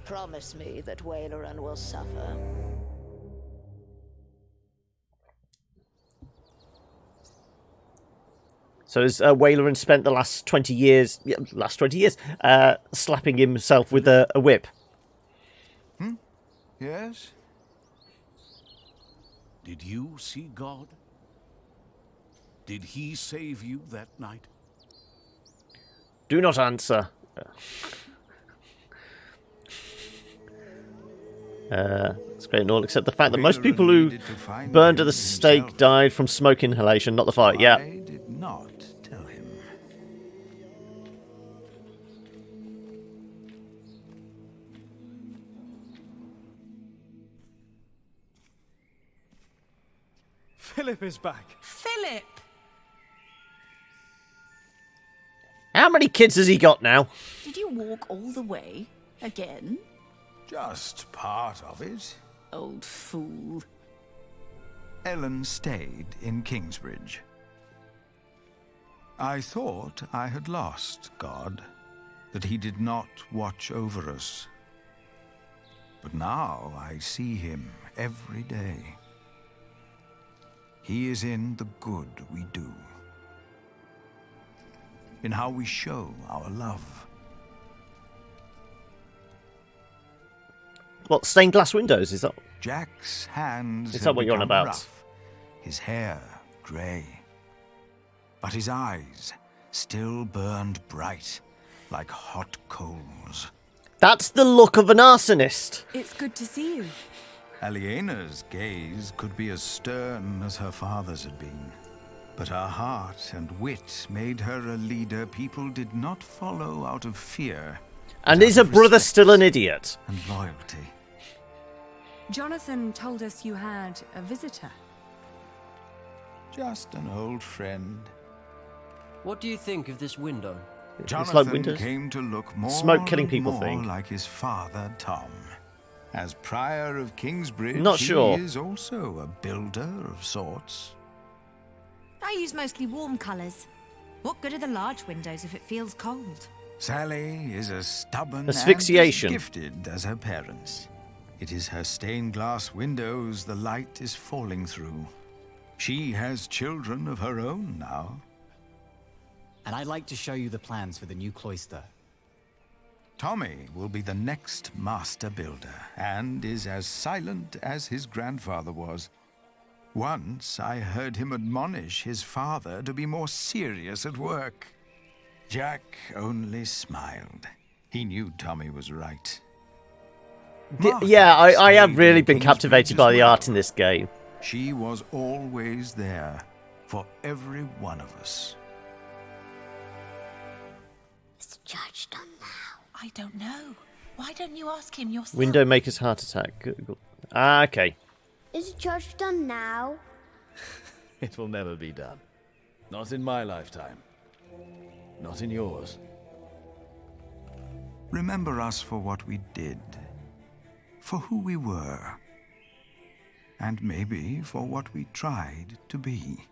Promise me that Wayland will suffer. So has Wayland spent the last 20 years, slapping himself with a whip? Yes? Did you see God? Did he save you that night? Do not answer. It's great and all, except the fact that most people who burned at the stake died from smoke inhalation, not the fire. Yeah. I did not tell him. Philip is back. Philip! How many kids has he got now? Did you walk all the way? Again? Just part of it. Old fool. Ellen stayed in Kingsbridge. I thought I had lost God, that he did not watch over us. But now I see him every day. He is in the good we do, in how we show our love. What, stained glass windows, is that? Jack's hands Is that what you're on become about? rough, his hair grey. but his eyes still burned bright like hot coals. That's the look of an arsonist. It's good to see you. Aliena's gaze could be as stern as her father's had been, but her heart and wit made her a leader people did not follow out of fear. And is her brother still an idiot? And loyalty. Jonathan told us you had a visitor. Just an old friend. What do you think of this window? Jonathan came to look more Smoke killing and people more thing. like his father, Tom. As Prior of Kingsbridge, Not sure. he is also a builder of sorts. I use mostly warm colours. What good are the large windows if it feels cold? Sally is as stubborn Asphyxiation. and as gifted as her parents. It is her stained glass windows the light is falling through. She has children of her own now. And I'd like to show you the plans for the new cloister. Tommy will be the next master builder, and is as silent as his grandfather was. Once I heard him admonish his father to be more serious at work. Jack only smiled. He knew Tommy was right. Yeah, I have really been captivated by the art in this game. She was always there for every one of us. Is the judge done now? I don't know. Why don't you ask him yourself? Window maker's heart attack. Google. Ah, okay. Is the judge done now? It will never be done. Not in my lifetime. Not in yours. Remember us for what we did, for who we were, and maybe for what we tried to be.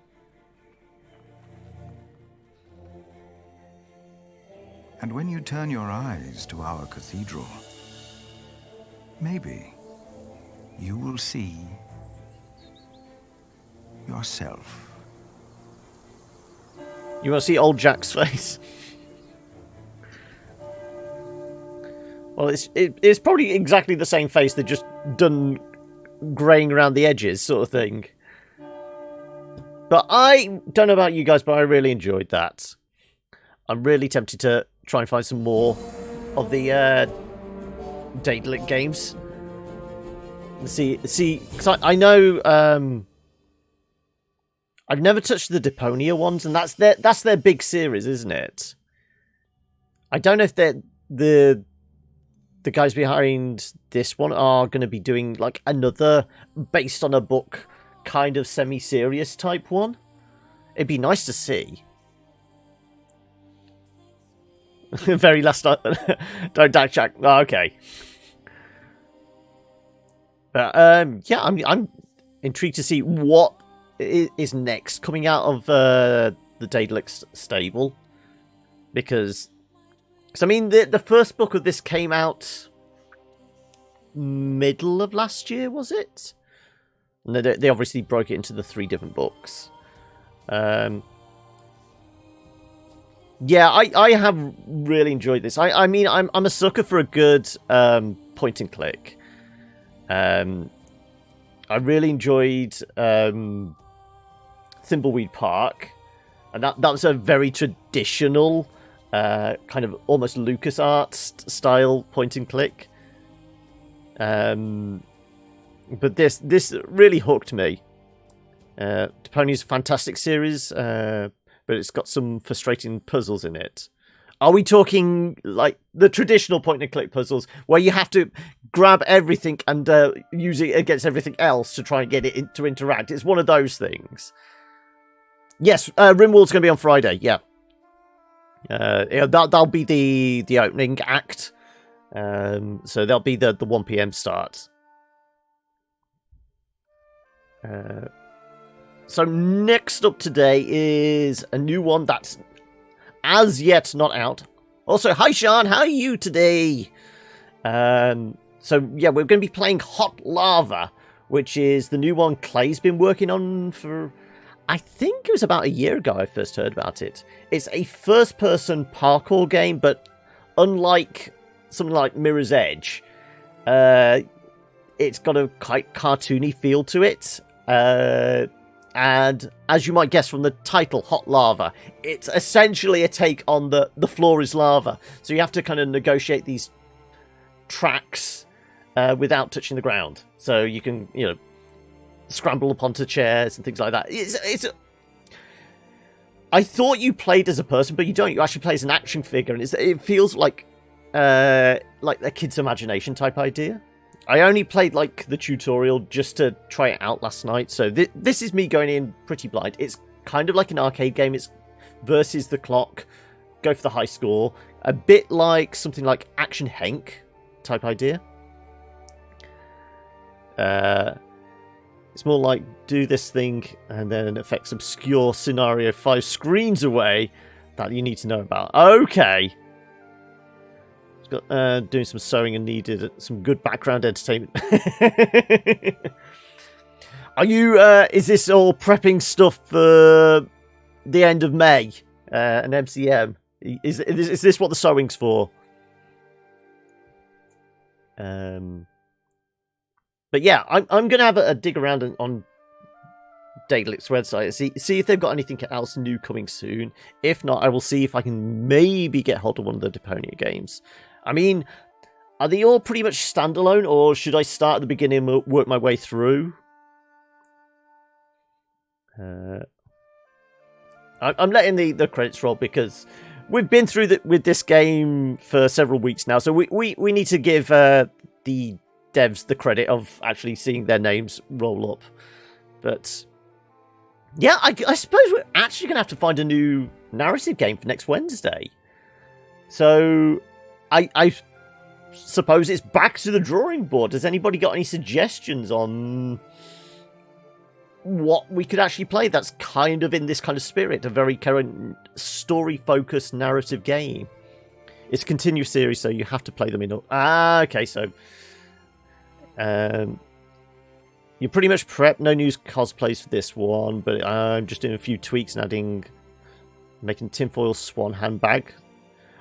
And when you turn your eyes to our cathedral, maybe you will see yourself. You want to see old Jack's face? Well, it's probably exactly the same face. They're just done greying around the edges, sort of thing. But I don't know about you guys, but I really enjoyed that. I'm really tempted to try and find some more of the Daedalic games. See, because I know I've never touched the Deponia ones, and that's their big series, isn't it? I don't know if the guys behind this one are going to be doing like another based on a book kind of semi-serious type one. It'd be nice to see. Very last night. Don't die, Jack. Oh, okay. But yeah, I'm intrigued to see what is next coming out of the Daedalic stable, because I mean the first book of this came out middle of last year, was it? And they obviously broke it into the 3 different books. Yeah, I have really enjoyed this. I mean, I'm a sucker for a good point and click. I really enjoyed Thimbleweed Park, and that was a very traditional kind of almost LucasArts style point and click. But this really hooked me. Deponia's a fantastic series, but it's got some frustrating puzzles in it. Are we talking like the traditional point and click puzzles where you have to grab everything and use it against everything else to try and get it to interact? It's one of those things. Yes, Rimworld's going to be on Friday. Yeah, that'll be the opening act. So that'll be the 1 PM start. So next up today is a new one that's as yet not out. Also, hi Sean, how are you today? So yeah, we're going to be playing Hot Lava, which is the new one Clay's been working on for, I think it was about a year ago I first heard about it. It's a first-person parkour game, but unlike something like Mirror's Edge, it's got a quite cartoony feel to it. And as you might guess from the title, Hot Lava, it's essentially a take on the floor is lava. So you have to kind of negotiate these tracks without touching the ground. So you can, scramble up onto chairs and things like that. I thought you played as a person, but you don't. You actually play as an action figure, and it feels like a kid's imagination type idea. I only played the tutorial just to try it out last night, so this is me going in pretty blind. It's kind of like an arcade game. It's versus the clock, go for the high score, a bit like something like Action Henk type idea. It's more like do this thing and then it affects obscure scenario 5 screens away that you need to know about. Okay. Doing some sewing and needed some good background entertainment. Are you, is this all prepping stuff for the end of May? An MCM? Is this what the sewing's for? But yeah, I'm going to have a dig around on Daedalic's website and see if they've got anything else new coming soon. If not, I will see if I can maybe get hold of one of the Deponia games. I mean, are they all pretty much standalone, or should I start at the beginning and work my way through? I'm letting the credits roll because we've been through with this game for several weeks now, so we need to give the devs the credit of actually seeing their names roll up. But yeah, I suppose we're actually going to have to find a new narrative game for next Wednesday. So I suppose it's back to the drawing board. Has anybody got any suggestions on what we could actually play that's kind of in this kind of spirit, a very current story-focused narrative game? It's a continuous series, so you have to play them in... okay, so... you're pretty much prepped. No news cosplays for this one, but I'm just doing a few tweaks and making tinfoil swan handbag.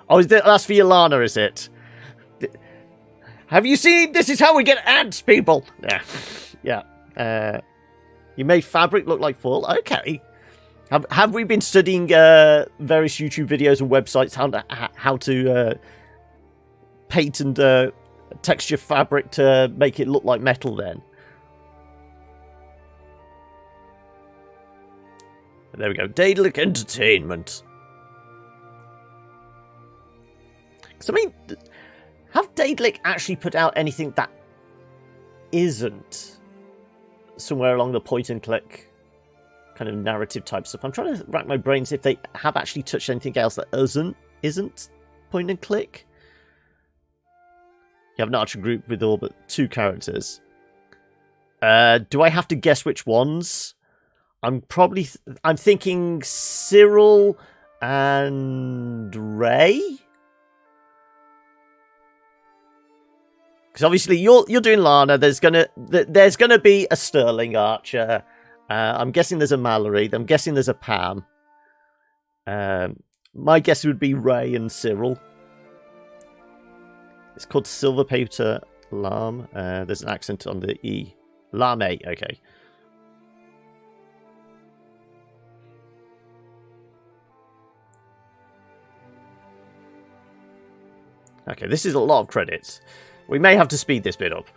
Oh, that's for Aliena, is it? Have you seen? This is how we get ants, people. Yeah. You made fabric look like full. Okay. Have we been studying various YouTube videos and websites how to paint and texture fabric to make it look like metal then? There we go. Daedalic Entertainment. Because, I mean, have Daedalic actually put out anything that isn't somewhere along the point-and-click kind of narrative type stuff? I'm trying to rack my brains if they have actually touched anything else that isn't point-and-click. You have an archer group with all but 2 characters. Do I have to guess which ones? I'm thinking Cyril and Ray. Because obviously you're doing Lana. There's gonna be a Sterling archer. I'm guessing there's a Mallory. I'm guessing there's a Pam. My guess would be Ray and Cyril. It's called Silver Paper Lam. There's an accent on the E. Lame. Okay. Okay, this is a lot of credits. We may have to speed this bit up.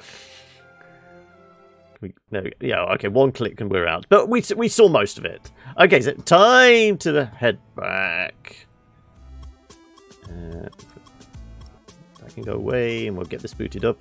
Yeah, okay, 1 click and we're out. But we saw most of it. Okay, so time to head back. I can go away and we'll get this booted up.